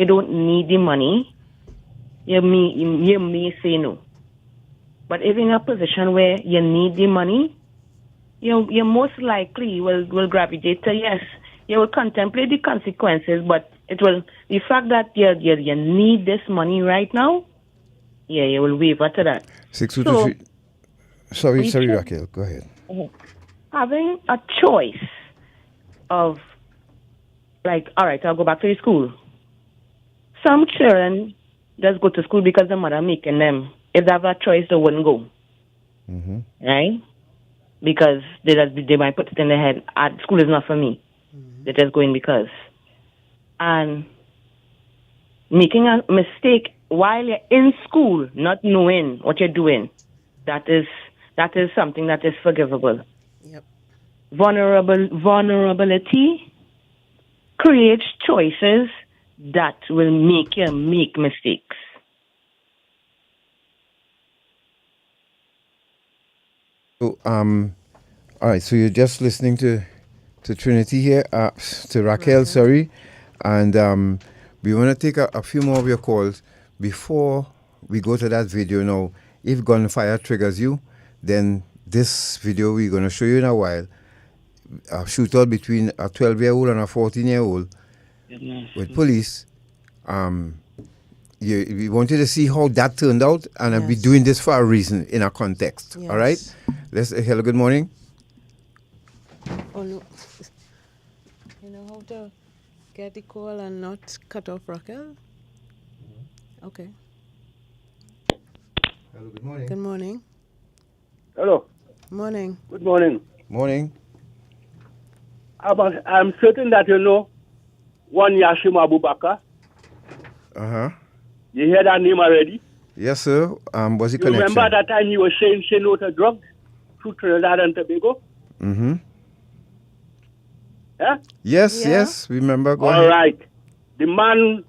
don't need the money, you may say no. But if in a position where you need the money, you most likely will gravitate to yes. You will contemplate the consequences, but the fact that you need this money right now, you will waver to that. 6223. Sorry, Rael, go ahead. Having a choice of, all right, I'll go back to the school. Some children just go to school because the mother making them. If they have a choice, they wouldn't go. Right? Because they might put it in their head, school is not for me. They're just going because. And making a mistake while you're in school, not knowing what you're doing, that is something that is forgivable. Yep. Vulnerability creates choices that will make you make mistakes. So, all right. So you're just listening to Trinity here, to Rael, sorry, and we want to take a few more of your calls before we go to that video. Now, if gunfire triggers you, then this video we're going to show you in a while, a shootout between a 12-year-old and a 14-year-old with police. We want you to see how that turned out, and I'll be doing this for a reason in a context. All right? Hello, good morning. Oh, no. You know how to get the call and not cut off Rael? Okay. Hello, good morning. Good morning. Hello. Morning. Good morning. Morning. I'm certain that you know one Yashim Abubakar. You hear that name already? Yes, sir. Was he connection? Remember that time you were saying say no to drugs through Trinidad and Tobago? Yeah? Yes, remember. Go All ahead. right. The man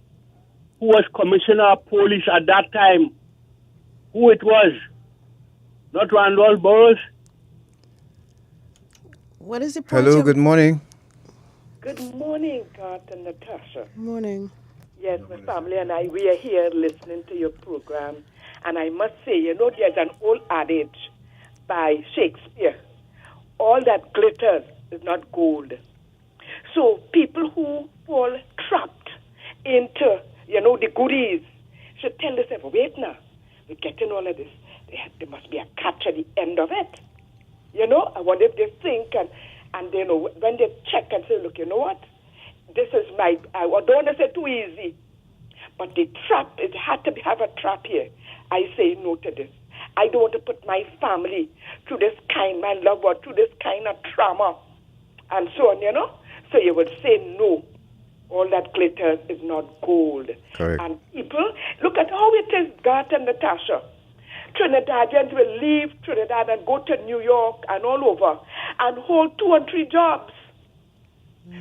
who was commissioner of police at that time, who it was? Not Randolph Burroughs? What is the point? Hello, good morning. Good morning, Garth and Natasha. Morning. Yes, my family and I, we are here listening to your program. And I must say, there's an old adage by Shakespeare, all that glitters is not gold. So people who fall trapped into, the goodies should tell themselves, wait now, we're getting all of this. There must be a catch at the end of it. I wonder if they think and they know when they check and say, look, you know what? This is I don't want to say too easy, but the trap, it had to have a trap here. I say no to this. I don't want to put my family through this my loved one, through this kind of trauma and so on, So you would say no. All that glitters is not gold. Correct. And people, look at how it is, Garth and Natasha. Trinidadians will leave Trinidad and go to New York and all over and hold 2 and 3 jobs.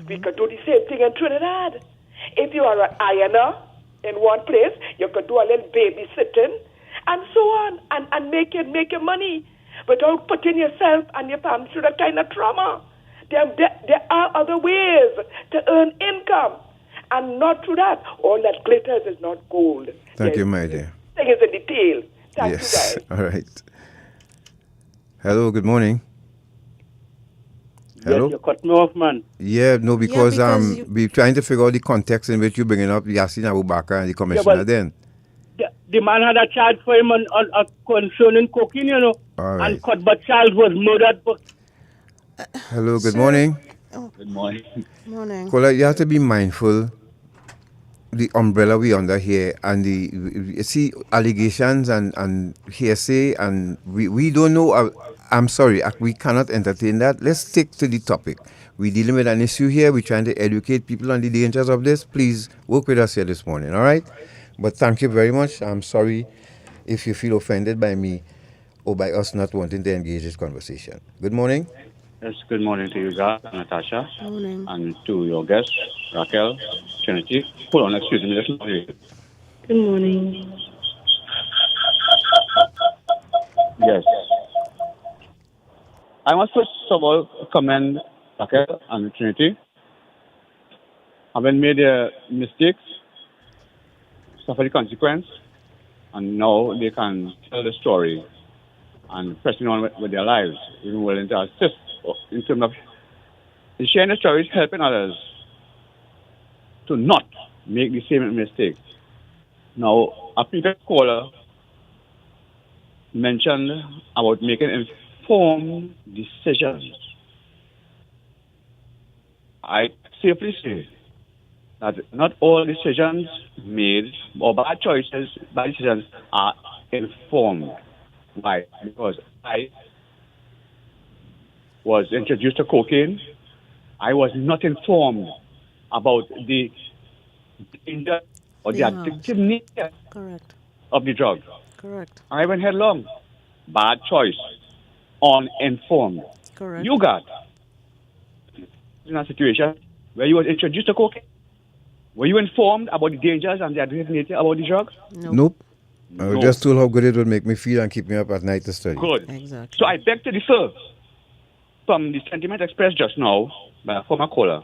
We could do the same thing in Trinidad. If you are an ironer in one place, you could do a little babysitting and so on and make your money without putting yourself and your family through that kind of trauma. There are other ways to earn income and not through that. All that glitters is not gold. Thank you, my dear. Thing is in the tail. Thank you, Yes. guys. All right. Hello, good morning. Hello? Yes, you cut me off, man. Yeah, no, because, because we're trying to figure out the context in which you're bringing up Yasin Abubakar and the commissioner then. The man had a charge for him on concerning cocaine, All right. and Cuthbert Charles was murdered. Hello, good morning. Good morning. Morning. Kola, you have to be mindful the umbrella we under here and you see allegations and hearsay and we don't know. I'm sorry, we cannot entertain that. Let's stick to the topic. We're dealing with an issue here. We're trying to educate people on the dangers of this. Please work with us here this morning, all right? But thank you very much. I'm sorry if you feel offended by me or by us not wanting to engage this conversation. Good morning. Yes, good morning to you, Garth and Natasha. Morning. And to your guests, Rael, Trinity. Hold on, excuse me. Listen to you. Good morning. Yes. I must first of all commend Rael and Trinity. Having made their mistakes, suffer the consequence, and now they can tell the story and pressing on with their lives, even willing to assist in terms of sharing the stories, helping others to not make the same mistake. Now, a previous caller mentioned about making informed decisions. I safely say that not all decisions made or bad decisions are informed. Why? Because I was introduced to cocaine. I was not informed about the danger or the addictive nature of the drug. Correct. I went headlong. Bad choice. Uninformed. Correct. You got in a situation where you was introduced to cocaine. Were you informed about the dangers and the addictive nature about the drug? Nope. I was just told how good it would make me feel and keep me up at night to study. Good. Exactly. So I beg to differ from the sentiment expressed just now by a former caller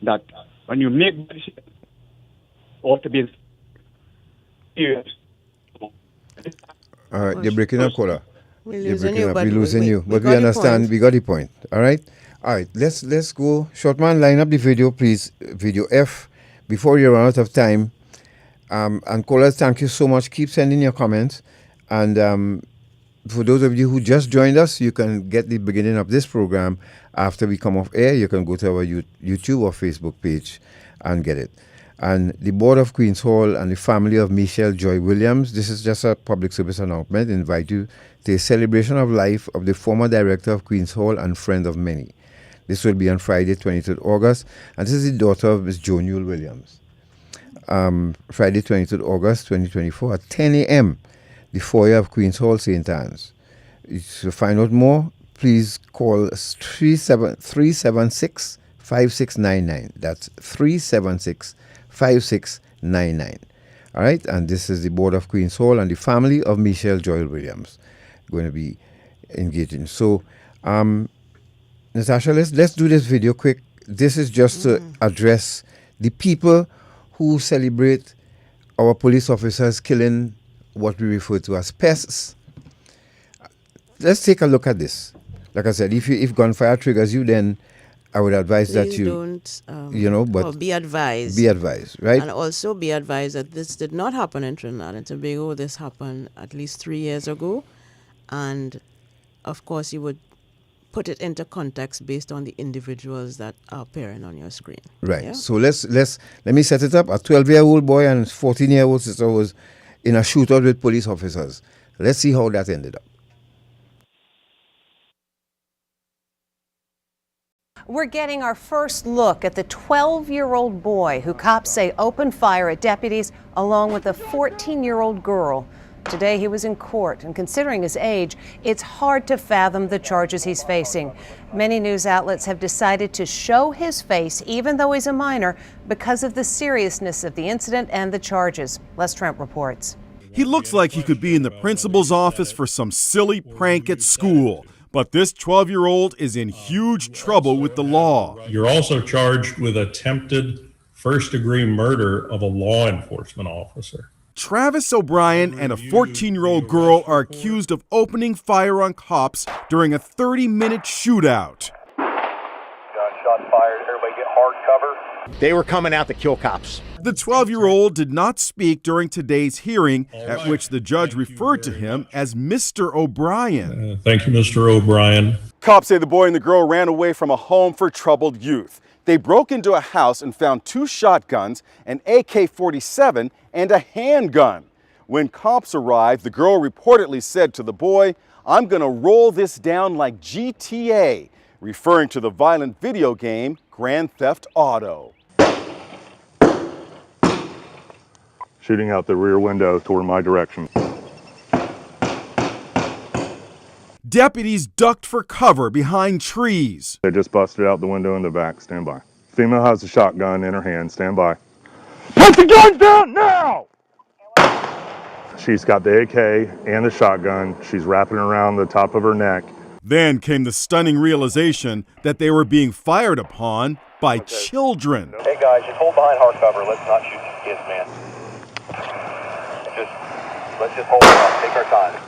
that when you make decisions, ought to be serious. All right, you're breaking up, caller. We're losing you, but we understand. We got the point. All right. All right. Let's go. Shortman, line up the video, please. Video F. Before you run out of time. And callers, thank you so much. Keep sending your comments. And for those of you who just joined us, you can get the beginning of this program after we come off air. You can go to our YouTube or Facebook page and get it. And the board of Queen's Hall and the family of Michelle Joy Williams, this is just a public service announcement, invite you to a celebration of life of the former director of Queen's Hall and friend of many. This will be on Friday, 23rd August. And this is the daughter of Miss Joan Yule Williams. Friday, 23rd August 2024 at 10 a.m. the foyer of Queen's Hall, St. Anne's. To find out more, please call 376-5699. That's 376-5699. All right, and this is the board of Queen's Hall and the family of Michelle Joy Williams going to be engaging. So, Natasha, let's do this video quick. This is just to address the people who celebrate our police officers killing what we refer to as pests. let's take a look at this. Like I said, if gunfire triggers you, then I would advise that Please you don't, but be advised. Be advised, right? And also be advised that this did not happen in Trinidad and Tobago. This happened at least 3 years ago. And of course, you would put it into context based on the individuals that are appearing on your screen. Right. Yeah? So let me set it up. A 12-year-old boy and 14-year-old sister was in a shootout with police officers. Let's see how that ended up. We're getting our first look at the 12-year-old boy who cops say opened fire at deputies along with a 14-year-old girl. Today he was in court, and considering his age, it's hard to fathom the charges he's facing. Many news outlets have decided to show his face, even though he's a minor, because of the seriousness of the incident and the charges. Les Trent reports. He looks like he could be in the principal's office for some silly prank at school. But this 12-year-old is in huge trouble with the law. You're also charged with attempted first-degree murder of a law enforcement officer. Travis O'Brien and a 14-year-old girl are accused of opening fire on cops during a 30-minute shootout. Gunshot fired. Everybody get hard cover. They were coming out to kill cops. The 12-year-old did not speak during today's hearing, at which the judge referred to him as Mr. O'Brien. Thank you, Mr. O'Brien. Cops say the boy and the girl ran away from a home for troubled youth. They broke into a house and found 2 shotguns, an AK-47, and a handgun. When cops arrived, the girl reportedly said to the boy, "I'm gonna roll this down like GTA," referring to the violent video game Grand Theft Auto. Shooting out the rear window toward my direction. Deputies ducked for cover behind trees. They just busted out the window in the back. Stand by. Female has a shotgun in her hand. Stand by. Put the guns down now! She's got the AK and the shotgun. She's wrapping around the top of her neck. Then came the stunning realization that they were being fired upon by children. Hey guys, just hold behind hard cover. Let's not shoot these kids, man. Let's just hold on. Take our time.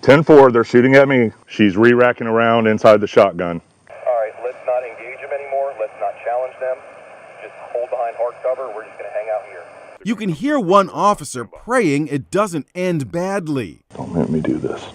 10-4, they're shooting at me. She's re-racking around inside the shotgun. All right, let's not engage them anymore. Let's not challenge them. Just hold behind hard cover. We're just going to hang out here. You can hear one officer praying it doesn't end badly. Don't make me do this.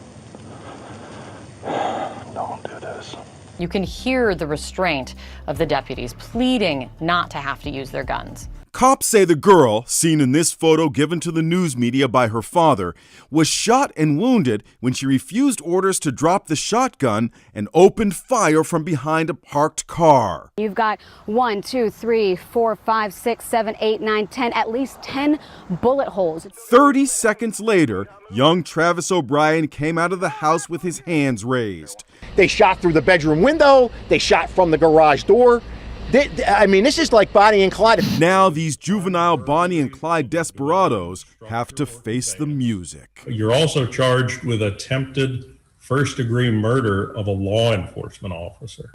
Don't do this. You can hear the restraint of the deputies pleading not to have to use their guns. Cops say the girl, seen in this photo given to the news media by her father, was shot and wounded when she refused orders to drop the shotgun and opened fire from behind a parked car. You've got 1, 2, 3, 4, 5, 6, 7, 8, 9, 10, at least 10 bullet holes. 30 seconds later, young Travis O'Brien came out of the house with his hands raised. They shot through the bedroom window. They shot from the garage door. This is like Bonnie and Clyde. Now these juvenile Bonnie and Clyde desperados have to face the music. You're also charged with attempted first-degree murder of a law enforcement officer.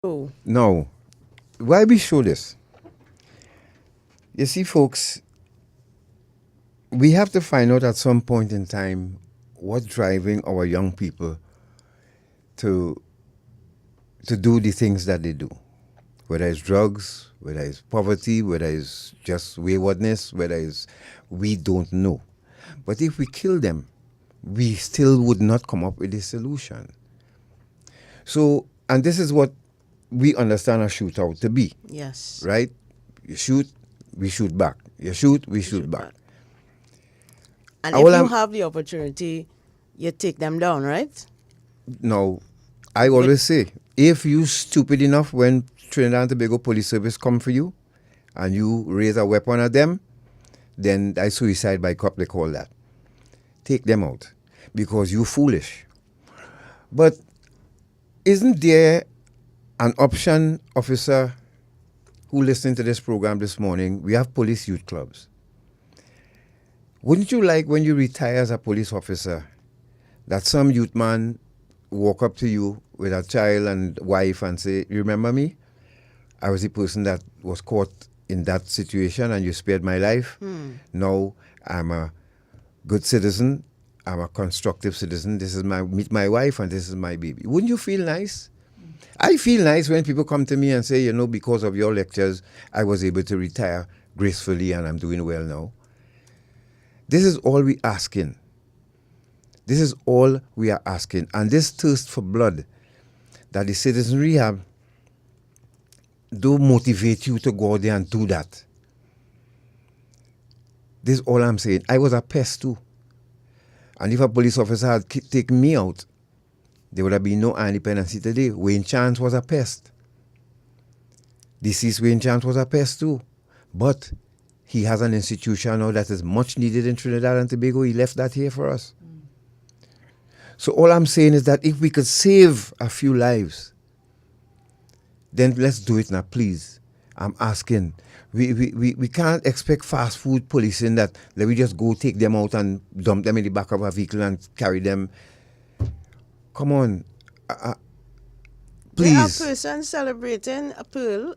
Oh. No. Why we show this? You see, folks, we have to find out at some point in time what's driving our young people to do the things that they do, whether it's drugs, whether it's poverty, whether it's just waywardness, whether it's we don't know. But if we kill them, we still would not come up with a solution. So, and this is what we understand a shootout to be. Yes. Right? You shoot, we shoot back. You shoot, we shoot back. And if you have the opportunity, you take them down, right? No. I always say, if you stupid enough when Trinidad and Tobago Police Service come for you and you raise a weapon at them, then that's suicide by cop, they call that. Take them out because you're foolish. But isn't there an option, officer, who listened to this program this morning? We have police youth clubs. Wouldn't you like when you retire as a police officer that some youth man walk up to you with a child and wife and say, "You remember me? I was the person that was caught in that situation and you spared my life. Now I'm a good citizen. I'm a constructive citizen. This is meet my wife and this is my baby. Wouldn't you feel nice? I feel nice when people come to me and say, you know, because of your lectures, I was able to retire gracefully and I'm doing well now. This is all we're asking. This is all we are asking. And this thirst for blood that the citizen rehab do motivate you to go out there and do that. This is all I'm saying. I was a pest too. And if a police officer had taken me out, there would have been no independency today. Wayne Chance was a pest. Deceased Wayne Chance was a pest too. But he has an institution now that is much needed in Trinidad and Tobago. He left that here for us. So all I'm saying is that if we could save a few lives, then let's do it now, please. I'm asking. We can't expect fast food policing that we just go take them out and dump them in the back of a vehicle and carry them. Come on. Please. There are persons celebrating a Pearl.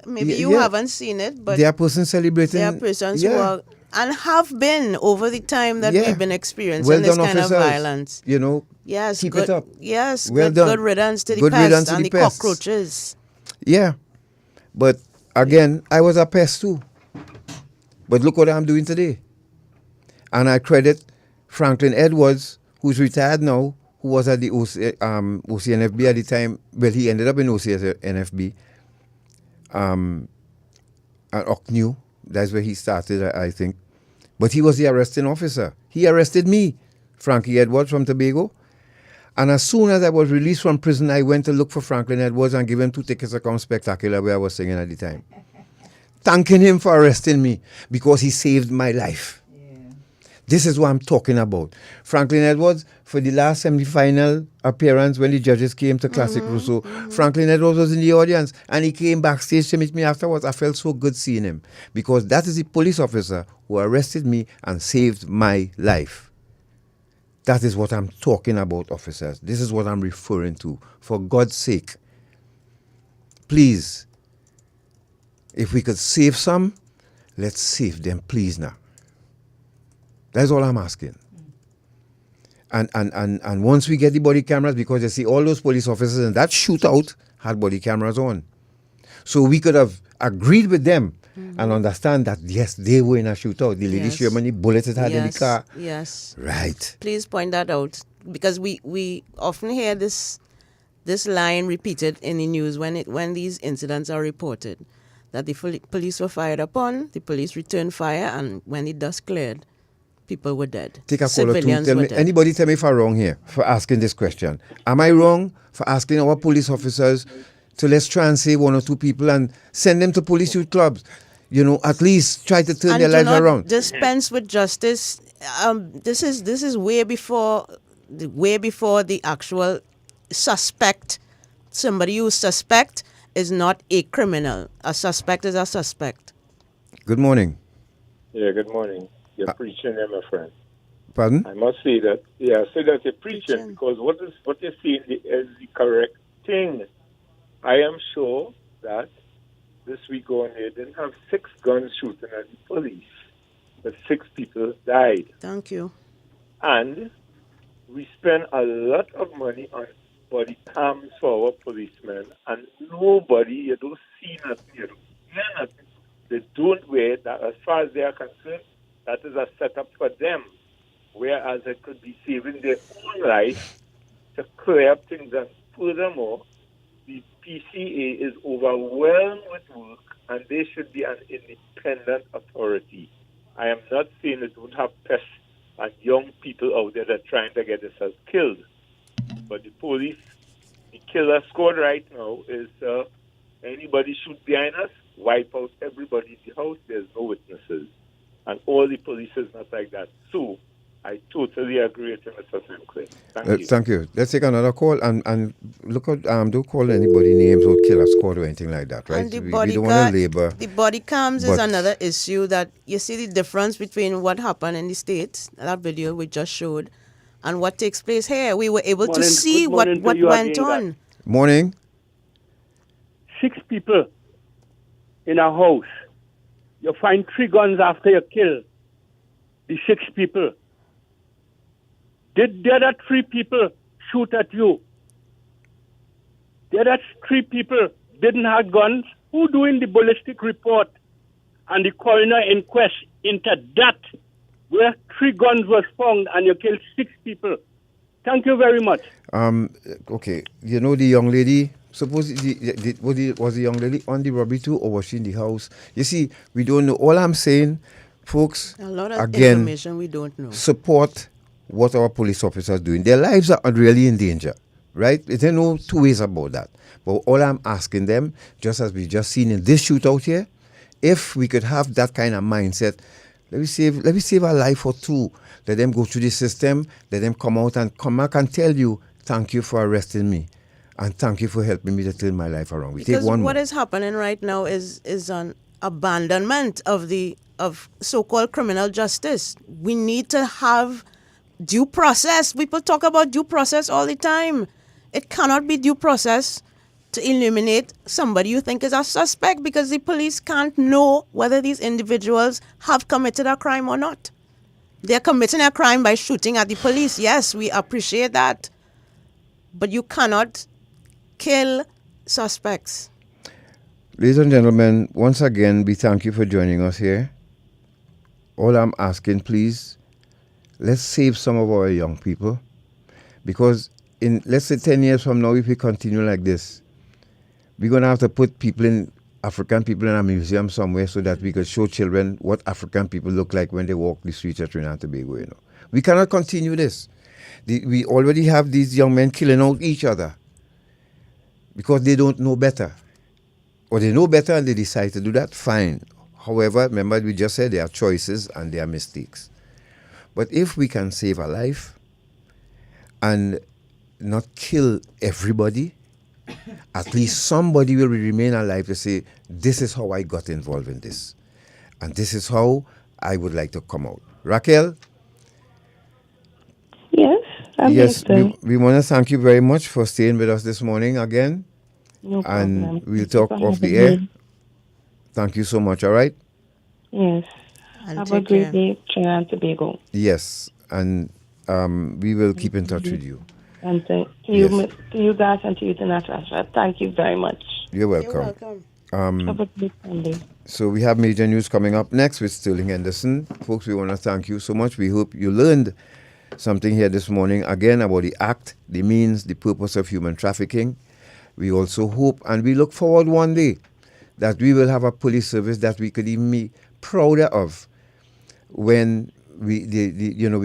Maybe you haven't seen it, but there are persons celebrating. There are persons who are and have been over the time that we've been experiencing this kind officers, of violence. You know, yes, keep good, it up. Yes, well done. Good riddance to the good pests and the the cockroaches. Yeah, but again, I was a pest too. But look what I'm doing today. And I credit Franklin Edwards, who's retired now, who was at the OCNFB at the time. Well, he ended up in OCNFB. At Ocknew. That's where he started, I think. But he was the arresting officer. He arrested me, Frankie Edwards from Tobago. And as soon as I was released from prison, I went to look for Franklin Edwards and give him 2 tickets to come Spectacular, where I was singing at the time. Thanking him for arresting me because he saved my life. This is what I'm talking about. Franklin Edwards, for the last semi-final appearance when the judges came to Classic Rousseau, Franklin Edwards was in the audience and he came backstage to meet me afterwards. I felt so good seeing him because that is the police officer who arrested me and saved my life. That is what I'm talking about, officers. This is what I'm referring to. For God's sake, please, if we could save some, let's save them, please now. That's all I'm asking. And once we get the body cameras, because you see all those police officers in that shootout had body cameras on. So we could have agreed with them and understand that, yes, they were in a shootout. The lady Sherman, the bullets it had in the car. Yes. Right. Please point that out. Because we often hear this line repeated in the news when these incidents are reported. That the police were fired upon, the police returned fire, and when the dust cleared, people were dead. Take a call or two. Anybody tell me if I'm wrong here for asking this question. Am I wrong for asking our police officers to let's try and save 1 or 2 people and send them to police youth clubs? You know, at least try to turn their lives around. Dispense with justice. This is way before the actual suspect. Somebody you suspect is not a criminal. A suspect is a suspect. Good morning. Yeah, good morning. You're preaching there, my friend. Pardon? I must say that, I say that you're preaching because what you're saying is the correct thing. I am sure that this week on they didn't have 6 guns shooting at the police, but 6 people died. Thank you. And we spend a lot of money on body cams for our policemen, and nobody, you don't see nothing, you don't hear nothing. They don't wear that. As far as they are concerned, that is a setup for them, whereas it could be saving their own life to clear up things. And furthermore, the PCA is overwhelmed with work, and they should be an independent authority. I am not saying it would have pests and young people out there that are trying to get themselves killed. But the police, the killer squad right now is anybody shoot behind us, wipe out everybody in the house, there's no witnesses. And all the police is not like that. So, I totally agree with you, Mr. Sinclair. Thank you. Thank you. Let's take another call and look at don't call anybody names or killer squad or anything like that, right? And the we don't want to labor. The body cams is another issue that you see the difference between what happened in the States, that video we just showed, and what takes place here. We were able to see what went on. Morning. 6 people in a house. You find 3 guns after you kill the 6 people. Did the other 3 people shoot at you? The other 3 people didn't have guns. Who doing the ballistic report and the coroner inquest into that, where 3 guns were found and you killed 6 people? Thank you very much. Okay, you know the young lady, suppose was the young lady on the robbery too, or was she in the house? You see, we don't know. All I'm saying, folks, A lot of again, information we don't know. support what our police officers are doing. Their lives are really in danger, right? There's no 2 ways about that. But all I'm asking them, just as we just seen in this shootout here, if we could have that kind of mindset, let me save a life or 2. Let them go through the system. Let them come out and come back and tell you, thank you for arresting me, and thank you for helping me to turn my life around. We Because take one what more. is happening right now is an abandonment of so-called criminal justice. We need to have due process. People talk about due process all the time. It cannot be due process to eliminate somebody you think is a suspect, because the police can't know whether these individuals have committed a crime or not. They're committing a crime by shooting at the police. Yes, we appreciate that. But you cannot kill suspects. Ladies and gentlemen, once again, we thank you for joining us here. All I'm asking, please, let's save some of our young people, because in, let's say, 10 years from now, if we continue like this, we're going to have to put African people in a museum somewhere so that we could show children what African people look like when they walk the streets of Trinidad and Tobago. You know, we cannot continue this. We already have these young men killing out each other because they don't know better. Or they know better and they decide to do that, fine. However, remember we just said there are choices and there are mistakes. But if we can save a life and not kill everybody, at least somebody will remain alive to say, this is how I got involved in this. And this is how I would like to come out. Rael? Yes, I'm Yes, listening. we want to thank you very much for staying with us this morning again. No And problem. we'll talk Thank you off for the having air. me. Thank you so much, all right? Yes. And Have a take great care. day, Trinidad and Tobago. Yes, and we will keep in touch with you. And to Yes. you guys and to you, Natasha. Thank you very much. You're welcome. Have a great Sunday. So we have major news coming up next with Sterling Henderson. Folks, we want to thank you so much. We hope you learned something here this morning, again, about the act, the means, the purpose of human trafficking. We also hope and we look forward one day that we will have a police service that we could even be prouder of when we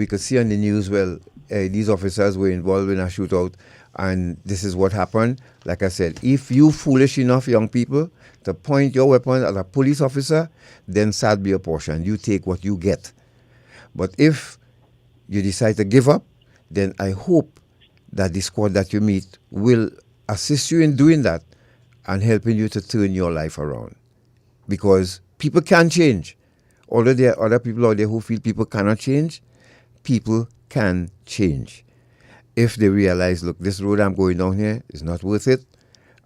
could see on the news, well, these officers were involved in a shootout and this is what happened. Like I said, if you foolish enough, young people, to point your weapon at a police officer, then sad be your portion. You take what you get. But if you decide to give up, then I hope that the squad that you meet will assist you in doing that and helping you to turn your life around. Because people can change. Although there are other people out there who feel people cannot change, people can change. If they realize, look, this road I'm going down here is not worth it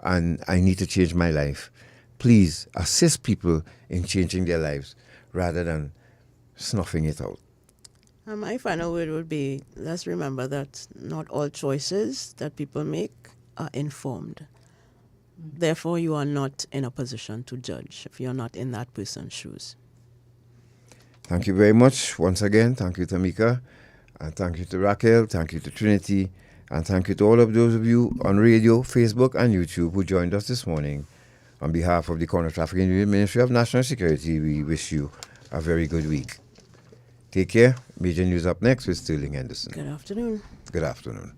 and I need to change my life. Please assist people in changing their lives rather than snuffing it out. My final word would be, let's remember that not all choices that people make are informed. Therefore, you are not in a position to judge if you're not in that person's shoes. Thank you very much once again. Thank you, Tamika. And thank you to Rael. Thank you to Trinity. And thank you to all of those of you on radio, Facebook, and YouTube who joined us this morning. On behalf of the Counter Trafficking Ministry of National Security, we wish you a very good week. Take care. Major news up next with Sterling Henderson. Good afternoon. Good afternoon.